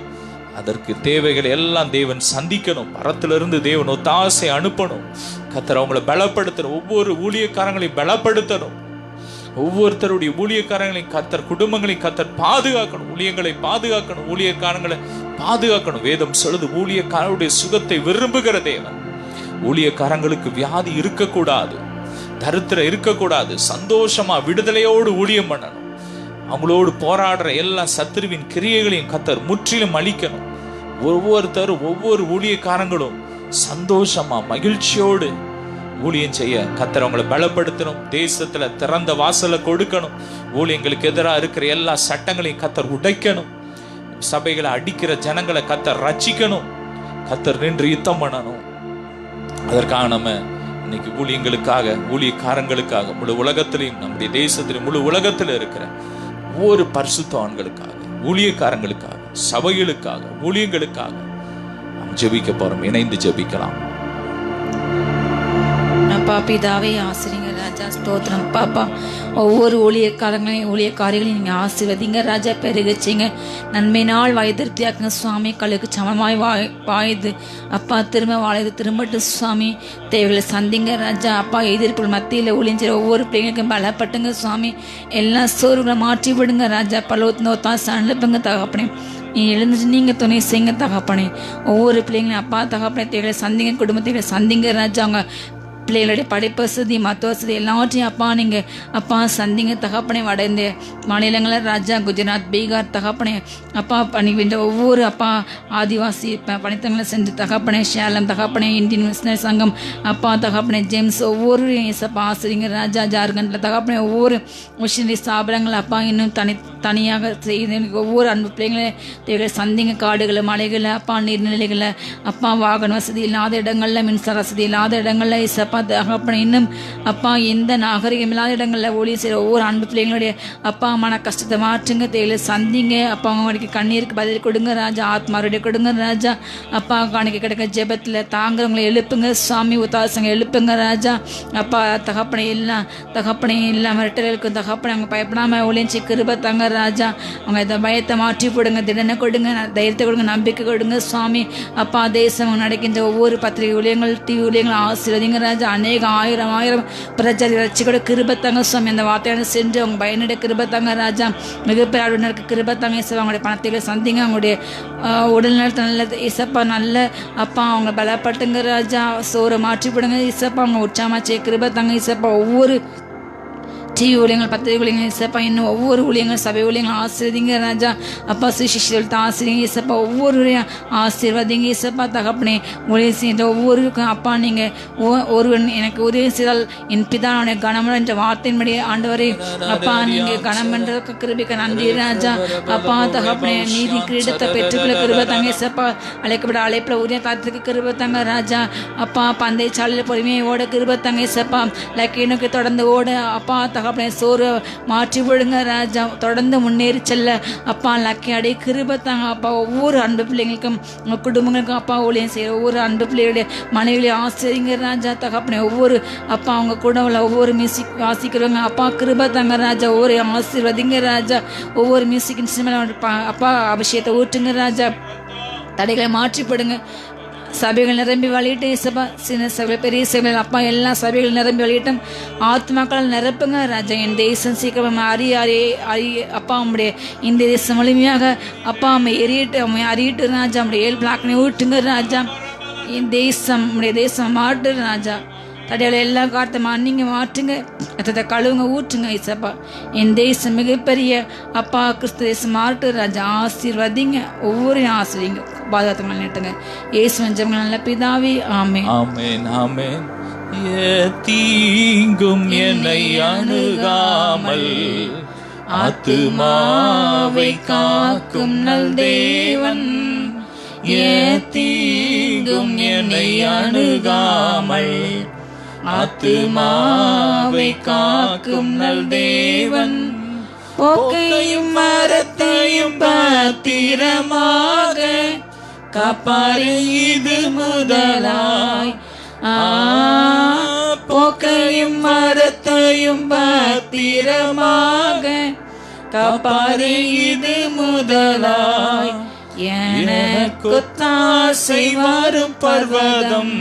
அதற்கு தேவைகளை எல்லாம் தேவன் சந்திக்கணும். பரத்திலிருந்து தேவன் ஒத்தாசை அனுப்பணும். கர்த்தர் அவங்களை பலப்படுத்தணும். ஒவ்வொரு ஊழியக்காரங்களையும் பலப்படுத்தணும். ஒவ்வொருத்தருடைய ஊழியக்காரங்களையும் கர்த்தர், குடும்பங்களையும் கர்த்தர் பாதுகாக்கணும். ஊழியங்களை பாதுகாக்கணும், ஊழியக்காரங்களை பாதுகாக்கணும். வேதம் சொல்லுது, ஊழியக்காரருடைய சுகத்தை விரும்புகிற தேவன். ஊழியக்காரங்களுக்கு வியாதி இருக்கக்கூடாது, தரித்திரம் இருக்கக்கூடாது. சந்தோஷமா விடுதலையோடு ஊழியம் பண்ணணும். அவங்களோடு போராடுற எல்லா சத்துருவின் கிரியைகளையும் கர்த்தர் முற்றிலும் அழிக்கணும். ஒவ்வொருத்தரும் ஒவ்வொரு ஊழியக்காரங்களும் சந்தோஷமா மகிழ்ச்சியோடு ஊழியம் செய்ய கர்த்தர் அவங்களை பலப்படுத்தணும். தேசத்துல திறந்த வாசலை கொடுக்கணும். ஊழியங்களுக்கு எதிராக இருக்கிற எல்லா சட்டங்களையும் கர்த்தர் உடைக்கணும். சபைகளை அடிக்கிற ஜனங்களை கர்த்தர் ரட்சிக்கணும். கர்த்தர் நின்று யுத்தம் பண்ணணும். அதற்காக நம்ம இன்னைக்கு ஊழியங்களுக்காக, ஊழியக்காரங்களுக்காக, முழு உலகத்திலையும், நம்முடைய தேசத்திலும் முழு உலகத்தில் இருக்கிற ஒவ்வொரு பரிசுத்தவான்களுக்காக, ஊழியக்காரங்களுக்காக, சபைகளுக்காக, ஊழியங்களுக்காக ஜெபிக்க போறோம். இணைந்து ஜெபிக்கலாம். அப்பா பிதாவே ஆசிரியங்க ராஜா, ஸ்தோத்திரம் பாப்பா. ஒவ்வொரு ஊழியக்காரங்களையும் ஊழியக்காரிகளையும் நீங்கள் ஆசீர்வதிங்க ராஜா, பெருகச்சிங்க. நன்மை நாள் வாய் திருப்தியாக்குங்க சுவாமி. கழுக்கு சமமாய் வாயுது அப்பா, திரும்ப வாழைது திரும்பட்டு சுவாமி. தேவைகளை சந்திங்க ராஜா. அப்பா எதிர்ப்பு மத்தியில் ஊழியஞ்சிற ஒவ்வொரு பிள்ளைங்களுக்கும் பலப்பட்டுங்க சுவாமி. எல்லா சோறுகளை மாற்றி விடுங்க ராஜா. பலவத்தினோத்தான் சண்டைப்புங்க தகப்பனே. நீ எழுந்துட்டு நீங்கள் துணை செய்யுங்க தகப்பனே. ஒவ்வொரு பிள்ளைங்களையும் அப்பா தகப்பனே தேவைகளை சந்திங்க, குடும்பத்தை சந்திங்க ராஜா. அவங்க பிள்ளைகளுடைய படிப்பு வசதி, மற்ற வசதி எல்லாவற்றையும் அப்பா நீங்கள் அப்பா சந்திங்க தகப்பனே. வட இந்திய மாநிலங்களில் ராஜா, குஜராத், பீகார் தகப்பனே அப்பா பணிவின்ற ஒவ்வொரு அப்பா ஆதிவாசி பணித்தங்களை செஞ்சு தகப்பனே. சேலம் தகப்பனே, இந்தியன் மிஷனரி சங்கம் அப்பா தகப்பனே, ஜேம்ஸ் ஒவ்வொரு இசப்பா ஆசிரியங்க ராஜா. ஜார்க்கண்டில் தகப்பனே ஒவ்வொரு மிஷனரி ஸ்தாபனங்கள் அப்பா இன்னும் தனியாக செய்து ஒவ்வொரு அன்பு பிள்ளைங்களை தேவைகளை சந்திங்க. காடுகளை, மலைகளை அப்பா, நீர்நிலைகளை அப்பா, வாகன வசதி இல்லாத இடங்களில், மின்சார வசதி இல்லாத இடங்களில் இசப்பா தகப்பனே, இன்னும் அப்பா எந்த நாகரிகம் இல்லாத இடங்களில் ஊழியம் செய்கிற ஒவ்வொரு அன்பு பிள்ளைங்களுடைய அப்பா மன கஷ்டத்தை மாற்றுங்க, தேவையை சந்திங்க அப்பா. அவங்களுக்கு கண்ணீருக்கு பதில் கொடுங்க ராஜா, ஆத்மாருடைய கொடுங்க ராஜா. அப்பா காணிக்க கிடக்க ஜெபத்தில் தாங்கிறவங்களை எழுப்புங்க சுவாமி, உத்தாசங்க எழுப்புங்க ராஜா. அப்பா தகப்பனை எல்லாம் மிரட்டலுக்கும் தகப்பனை அவங்க பயப்படாமல் ஊழியம் செய்ய கிருபை தாங்க ராஜா. அவங்க இந்த பயத்தை மாற்றி போடுங்க, திடனை கொடுங்க, தைரியத்தை கொடுங்க, நம்பிக்கை கொடுங்க சுவாமி. அப்பா தேசம் நடக்கின்ற ஒவ்வொரு பத்திரிகை ஊழியங்கள், டிவி ஊழியங்கள் ஆசீர்வதிங்க ராஜா. அநேக ஆயிரம் பிரஜை ரட்சிக்கூட கிருபத்தாங்க சுவாமி. அந்த வார்த்தையான சென்று அவங்க பயனுடைய கிருபத்தாங்க ராஜா. மிகப்பெரிய ஆளுநருக்கு கிருபத்தாங்க இசப்பா. அவங்களுடைய பணத்தை சந்திங்க, அவங்களுடைய உடல் நலத்தை நல்ல இசப்பா நல்ல அப்பா அவங்க பலப்பட்டுங்க ராஜா. சோறை மாற்றி போடுங்க இசப்பா. அவங்க உற்சாகமாச்சே கிருபத்தாங்க இசப்பா. ஒவ்வொரு டிவி ஊழியங்கள், பத்திரிகை ஊழியங்கள் இசப்பா, இன்னும் ஒவ்வொரு ஊழியங்கள், சபை ஊழியங்கள் ஆசீர்வதிங்க ராஜா. அப்பா சுவிசேஷத்தை ஆசீர்வதிங்க இசப்பா. ஒவ்வொரு ஆசீர்வதிங்க இசப்பா தகப்பனே. ஊழியம் செய்கின்ற ஒவ்வொருக்கும் அப்பா நீங்கள் ஒருவன் எனக்கு உதவி செய்தால் என் பிதானுடைய கணமன் என்ற வார்த்தையின்படி ஆண்டவரே அப்பா நீங்கள் கணம் என்ற கிருபிக்க நன்றி ராஜா. அப்பா தகப்பனே நீதி கிரீடத்தை பெற்றுக்கொள்ள கிருபை தாங்க இசப்பா. அழைக்கப்பட அழைப்பில் உரிய காத்திற்கு கிருபை தாங்க ராஜா. அப்பா பந்தய சாலையில் பொறுமையை ஓட கிருபை தாங்க இசப்பா. லக்கீனுக்கு தொடர்ந்து ஓட அப்பா தகப்பனே சோறு மாற்றி விடுங்க ராஜா. தொடர்ந்து முன்னேறி செல்ல அப்பா லக்கி அடைய கிருபை தாங்க அப்பா. ஒவ்வொரு அன்பு பிள்ளைங்களுக்கும் குடும்பங்களுக்கும் அப்பா ஊழியம் செய்கிற ஒவ்வொரு அன்பு பிள்ளைகளுடைய மனைவியை ஆசிரியங்க ராஜா தகப்பனே. ஒவ்வொரு அப்பா அவங்க கூட உள்ள ஒவ்வொரு மியூசிக் வாசிக்கிறவங்க அப்பா கிருபை தாங்க ராஜா. ஒவ்வொரு ஆசீர்வதிங்க ராஜா. ஒவ்வொரு மியூசிக் இன்ஸ்ட்ருமெண்ட் அப்பா அபிஷேகத்தை ஊற்றுங்க ராஜா. தடைகளை மாற்றிப்படுங்க. சபைகள் நிரம்பி வழியிட்டு இசப்பா. சின்ன சபை, பெரிய சபைகள் அப்பா எல்லா சபைகள் நிரம்பி வழியிட்டும் ஆத்மாக்கள் நிரப்புங்க ராஜா. என் தேசம் சீக்கிரம் அப்பா உங்களுடைய இந்த தேசம் முழுமையாக அப்பா அறியிட்டு ராஜா. நம்முடைய 7 பிளாக்னை ஊட்டுங்க ராஜா. என் தேசம் உங்களுடைய தேசம் மாட்டு ராஜா. தடையால் எல்லா காலத்தை நீங்கள் மாற்றுங்க, அதை கழுவுங்க, ஊற்றுங்க இசப்பா. என் தேசம் மிகப்பெரிய அப்பா கிறிஸ்து தேசம் மாட்டு ராஜா. ஆசீர்வதிங்க, ஒவ்வொரு ஆசீர்வதிங்க, பாதுகாத்துங்க, நீட்டுங்க. இயேசுவின் ஜெபங்கள் நல்ல பிதாவே, ஆமென். ஆமென் ஆமென். தீங்கும் என்னை அணுகாமல் ஆத்துமாவை காக்கும் நல் தேவன். தீங்கும் என்னை அணுகாமல் ஆத்துமாவை காக்கும் நல் தேவன். போக்கையும் மரத்தையும் பத்திரமாக காப்பாரே இது முதலாய். போக்கையும் மரத்தையும் பத்திரமாக காப்பாரே இது முதலாய். எனக்கு தாசை வரும் பர்வதம்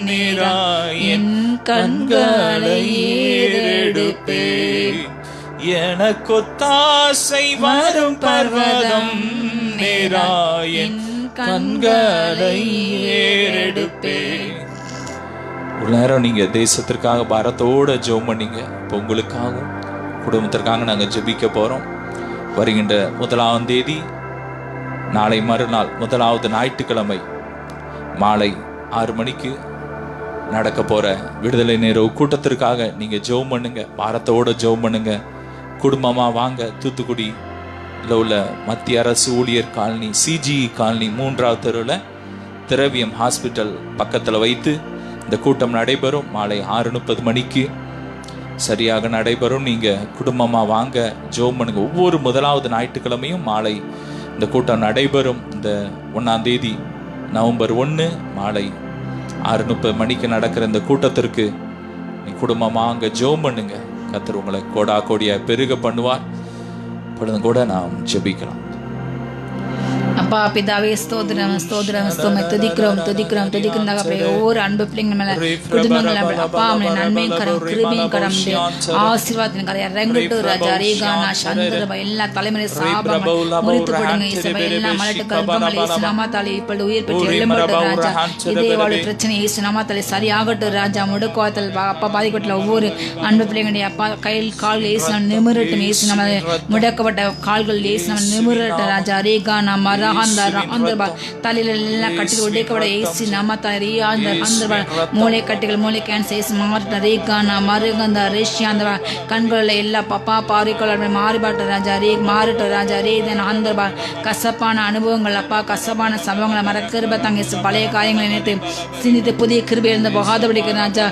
நேராய் என் கண்களை ஏறெடுப்பேன். எனக்கு தாசை வரும் பர்வதம் நேராய் என் கண்களை ஏறெடுப்பேன். ஒரு நேரம் நீங்க தேசத்திற்காக பாரத்தோட ஜெபம் பண்ணீங்க. இப்போ உங்களுக்காகவும் குடும்பத்திற்காக நாங்க ஜெபிக்க போறோம். வருகின்ற 1ஆம் தேதி நாளை மறுநாள் 1வது ஞாயிற்றுக்கிழமை மாலை 6 மணிக்கு நடக்க போற விடுதலை நேர கூட்டத்திற்காக நீங்க ஜெபம் பண்ணுங்க. பாரத்தோட ஜெபம் பண்ணுங்க. குடும்பமா வாங்க. தூத்துக்குடியில் உள்ள மத்திய அரசு ஊழியர் காலனி CGE காலனி 3வது தெருவில் திரவியம் ஹாஸ்பிட்டல் பக்கத்தில் வைத்து இந்த கூட்டம் நடைபெறும். மாலை 6:30 மணிக்கு சரியாக நடைபெறும். நீங்க குடும்பமா வாங்க, ஜெபம் பண்ணுங்க. ஒவ்வொரு 1வது ஞாயிற்றுக்கிழமையும் மாலை இந்த கூட்டம் நடைபெறும். இந்த 1ஆம் தேதி நவம்பர் 1 மாலை 6:30 மணிக்கு நடக்கிற இந்த கூட்டத்திற்கு நீ குடும்பமா அங்க ஜெபம் பண்ணுங்க. கர்த்தர் உங்களை கோடா கோடியா பெருக பண்ணுவார். பொழுதும் கூட நாம் ஜெபிக்கலாம். அப்பா பிதாவே ஸ்தோத்திரம் ஸ்தோத்திரம் ஸ்தோமை துதிக்கிறோம் துதிக்கிறோம் துதிக்கிறதாக ஒவ்வொரு அன்பு பிள்ளைங்க மேல குடும்பங்கள் அப்பா அவனை நன்மையும் கரம் கிருபையும் கரம் ஆசீர்வாதத்தின் கரை இறங்கட்டு ராஜா. ரேகானா சந்திரபா எல்லா தலைமுறை சாபங்கள் முறித்து போடுங்க. இயேசுவே எல்லா மலட்டு கல்பங்கள் இயேசு நாமத்தாலே இப்பொழுது உயிர் பெற்று எழும்பட்டும் ராஜா. இதே வாழ்வு பிரச்சனை இயேசு நாமத்தாலே சரியாகட்டும் ராஜா. முடக்குவாத்தல் அப்பா பாதிக்கப்பட்ட ஒவ்வொரு அன்பு பிள்ளைங்களுடைய அப்பா கையில் கால்கள் இயேசு நாம் நிமிரட்டும். இயேசு நம்ம முடக்கப்பட்ட கால்கள் இயேசு நம்ம நிமிரட்டும் ராஜா. ரேகானா மரா தலையில எல்லாம் கட்டிகள் உடைக்கப்பட ஏசி நமத்தாரி மூளை கட்டிகள் மூளை கேன்சர் மாறிட்ட ரேகானா மருகந்த ரேஷியாந்த கண்களில் எல்லா பப்பா பாரிக்கொள்ள மாறிபாட்ட ராஜா ரே மாறிட்ட ராஜா ரேதன் அந்த கசப்பான அனுபவங்கள் அப்பா கசப்பான சம்பவங்களை மறக்கிருப தங்க பழைய காரியங்களை நினைத்து சிந்தித்து புதிய கிருபை இருந்த போகாதபடிக்கு ராஜா.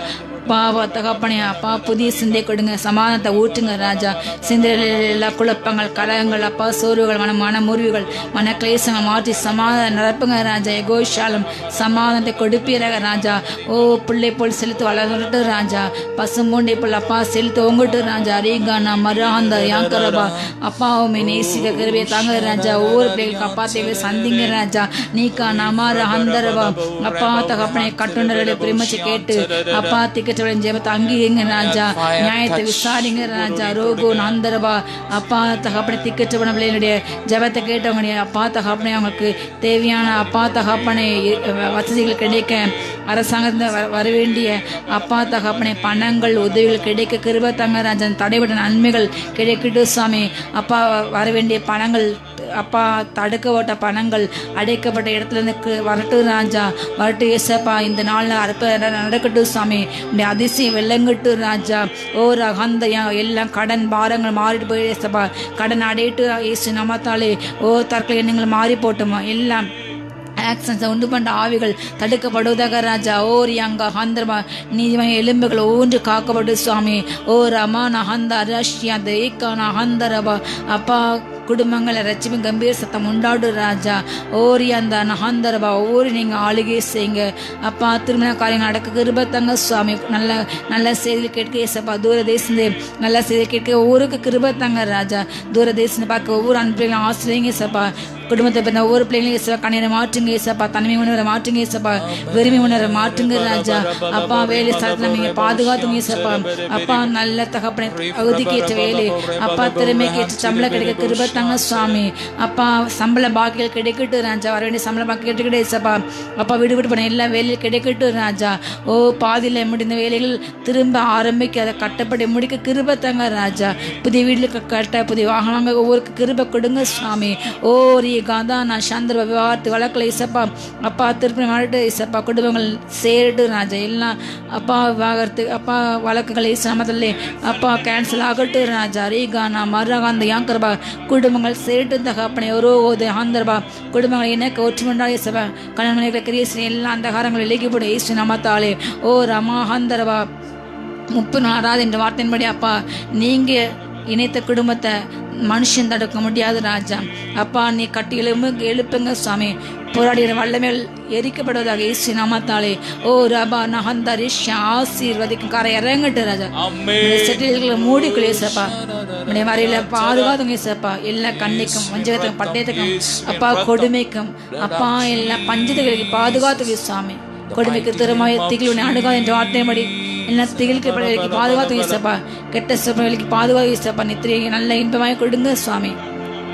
பாவா தகப்பனே அப்பா புதிய சிந்தை கொடுங்க. சமாதானத்தை ஊற்றுங்க ராஜா. சிந்தையில் எல்லா குழப்பங்கள் கலகங்கள் அப்பா சோர்வுகள் மன முறிவுகள் மன கிளேசங்கள் மாற்றி சமாதானம் நிரப்புங்க ராஜா. எகோஷாலம் சமாதானத்தை கொடுப்பீராக ராஜா. ஓ பிள்ளை போல் செலுத்து வளர்ந்துட்டு ராஜா. பசும்பூண்டை போல் அப்பா செலுத்து உங்கட்டு ராஜா. ரீகானா மராந்த யாங்கரபா அப்பா உண்மை நேசிக்க கருவியை தாங்க ராஜா. ஒவ்வொரு பிள்ளைகளுக்கு அப்பா தேவை சந்திங்க ராஜா. நீக்கா நமார அந்தரபா அப்பா தகப்பனை கட்டுண்டருடைய பிரிமச்சு கேட்டு அப்பா திக்க ஜெபத்தை அங்கீங்க ராஜா. நியாயத்தை விசாரிங்க ராஜா. ரோகோ நந்தரபா அப்பா தகப்பனை திக்கற்றவன பிள்ளைகளுடைய ஜெபத்தை கேட்டவங்களுடைய அப்பா தகப்பனை அவங்களுக்கு தேவையான அப்பா தகப்பனை வசதிகள் கிடைக்க அரசாங்கத்தில் வர வேண்டிய அப்பா தகப்பனை பணங்கள் உதவிகள் கிடைக்க கிருபை தங்க ராஜா. தடைபட்ட நன்மைகள் கிடைக்கட்டும் சாமி. அப்பா வர வேண்டிய பணங்கள் அப்பா தடுக்கப்பட்ட பணங்கள் அடைக்கப்பட்ட இடத்துல இருந்து வரட்டும் ராஜா. வரட்டும் ஏசப்பா. இந்த நாள் அற்ப நடக்கட்டும் சாமி. அதிசயம் வெள்ளங்கட்டு ராஜா. ஓ ரகந்த எல்லாம் கடன் பாரங்கள் மாறிட்டு போய் ஏசப்பா. கடன் அடையிட்டு ஏசு நமத்தாலே ஓ தற்கொலை எண்ணங்கள் மாறி போட்டோமா எல்லாம் ஆக்சன்ஸை உண்டு பண்ண ஆவிகள் தடுக்கப்படுவதாக ராஜா. ஓர் அங்க ஹந்திரமா நீதிமன்ற எலும்புகள் ஒன்று காக்கப்படு சுவாமி. ஓ ரமான ஹந்த ரஷ்யா தேக்கான ஹந்தரபா அப்பா குடும்பங்களை ரட்சிப்பு கம்பீர சத்தம் உண்டாடு ராஜா. ஓரி அந்த நகந்தரபா ஓரி நீங்கள் ஆளுகை செய்யுங்க அப்பா. திருமண காரியங்கள் நடக்க கிருபத்தங்க சுவாமி. நல்ல நல்ல செய்திகள் கேட்க ஏசப்பா. தூர தேசந்து நல்ல செய்திகள் கேட்க ஒவ்வொருக்கு கிருபத்தங்க ராஜா. தூர தேசத்தை பார்க்க ஒவ்வொரு அன்புகளையும் ஆசிரியங்க ஏசப்பா. குடும்பத்தை பிறந்த ஒவ்வொரு பிள்ளைங்களையும் ஏசப்பா. கண்ணீரை மாற்றுங்க ஏசப்பா. தனிமை உணரை மாற்றுங்க ஏசப்பா. வெறுமை உணரை மாற்றுங்க ராஜா. அப்பா வேலை ஸ்தலத்தில் நீங்க பாதுகாத்துங்க ஏசப்பா. அப்பா நல்ல தகப்பனை அகுதிக்கேற்ற வேலை அப்பா திறமைக்கேற்ற சம்பளம் கிடைக்க கிருபத்தங்க சுவாமி. அப்பா சம்பள பாக்கிகள் கிடைக்கட்டும் ராஜா. வர வேண்டிய சம்பள பாக்கி கிடைக்கட்டும் ஏசப்பா. அப்பா விடுபட்டு பண்ண எல்லா வேலையும் கிடைக்கட்டும் ராஜா. ஓ பாதியில் முடிந்த வேலைகள் திரும்ப ஆரம்பிக்க அதை கட்டப்படி முடிக்க கிருபத்தங்க ராஜா. புதிய வீடுகளுக்கு கட்ட புதிய வாகனங்க ஒவ்வொரு கிருப கொடுங்க சுவாமி. ஓ காந்தா நான் சந்திர விவாகரத்து வழக்கில் இசப்பா அப்பா திருப்பி மாட்டு இசப்பா குடும்பங்கள் சேரிட்டு ராஜா எல்லாம் அப்பா விவாகரத்து அப்பா வழக்குகள் இசமத்திலே அப்பா கேன்சல் ஆகட்டு ராஜா ரீகானா மரகாந்த யாங்கரபா குடும்பங்கள் சேரிட்டு தகப்பனை ஒரு ஓது ஆந்தரபா குடும்பங்களை இணைக்க ஒற்றுமண்டா இசப்பா கல்யாண கிரியேசன் எல்லாம் அந்த காரங்களை இலக்கிப்படும் ஈஸ்வரி நமத்தாலே ஓ ரமா ஆந்தரபா 30 நாள் என்ற வார்த்தையின்படி அப்பா நீங்க இணைத்த குடும்பத்தை மனுஷன் தடுக்க முடியாது ராஜா அப்பா நீ கட்டி எழுப்புங்க சுவாமி போராடுகிற வல்லமேல் எரிக்கப்படுவதாக இயேசு நாமத்தாலே ஓ ரபா நகந்தரிஷ் ஆசீர்வதிக்கும் கரை இறங்கட்டு ராஜா செட்டில்களை மூடிக்குள்ளே சப்பா உடைய வரையில பாதுகாத்துங்க ஏசப்பா எல்லா கண்ணிக்கும் வஞ்சகத்துக்கும் பட்டயத்துக்கும் அப்பா கொடுமைக்கும் அப்பா எல்லா பஞ்சத்துகளுக்கு பாதுகாத்துக்கு சுவாமி கொடுமைக்கு திருமாய் திகில் அணுகாது என்ற வார்த்தையின்படி எல்லாம் திகிலுக்கு பாதுகாத்து வீசப்பா கெட்ட சபைகளுக்கு பாதுகாத்து வீசப்பா நித்திரையை நல்ல இன்பமாய் கொடுங்க சுவாமி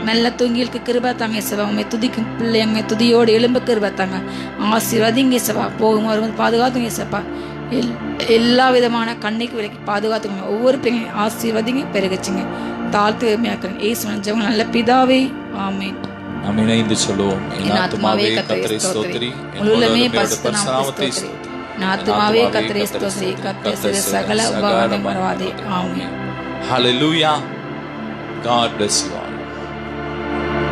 நல்ல தூங்கிகளுக்கு கிருபா தாங்க ஏசப்பா உண்மை துதிக்கும் பிள்ளைங்க துதியோடு எலும்பு கிருபா தாங்க ஆசீர்வதிங்க ஏசப்பா போகும் வரும்போது பாதுகாத்துங்க ஏசப்பா எல்லா விதமான கண்ணிக்கு விலைக்கு பாதுகாத்துங்க ஒவ்வொரு பிள்ளைங்க ஆசீர்வதிங்க பெருகச்சுங்க தாழ்த்து உரிமையாக்குறேன் ஏசு ஜெபம் நல்ல பிதாவே ஆமென். நாம் இணைந்து சொல்லுவோம். என் ஆத்துமாவே கர்த்தரை ஸ்தோத்திரி, முழுமே பரிசுத்த நாமத்தை ஸ்தோத்திரி. ஆத்துமாவே கர்த்தரை ஸ்தோத்திரி, கர்த்தர் செய்த சகல உபகாரங்களை மறவாதே. ஆமென். Hallelujah. God bless you all.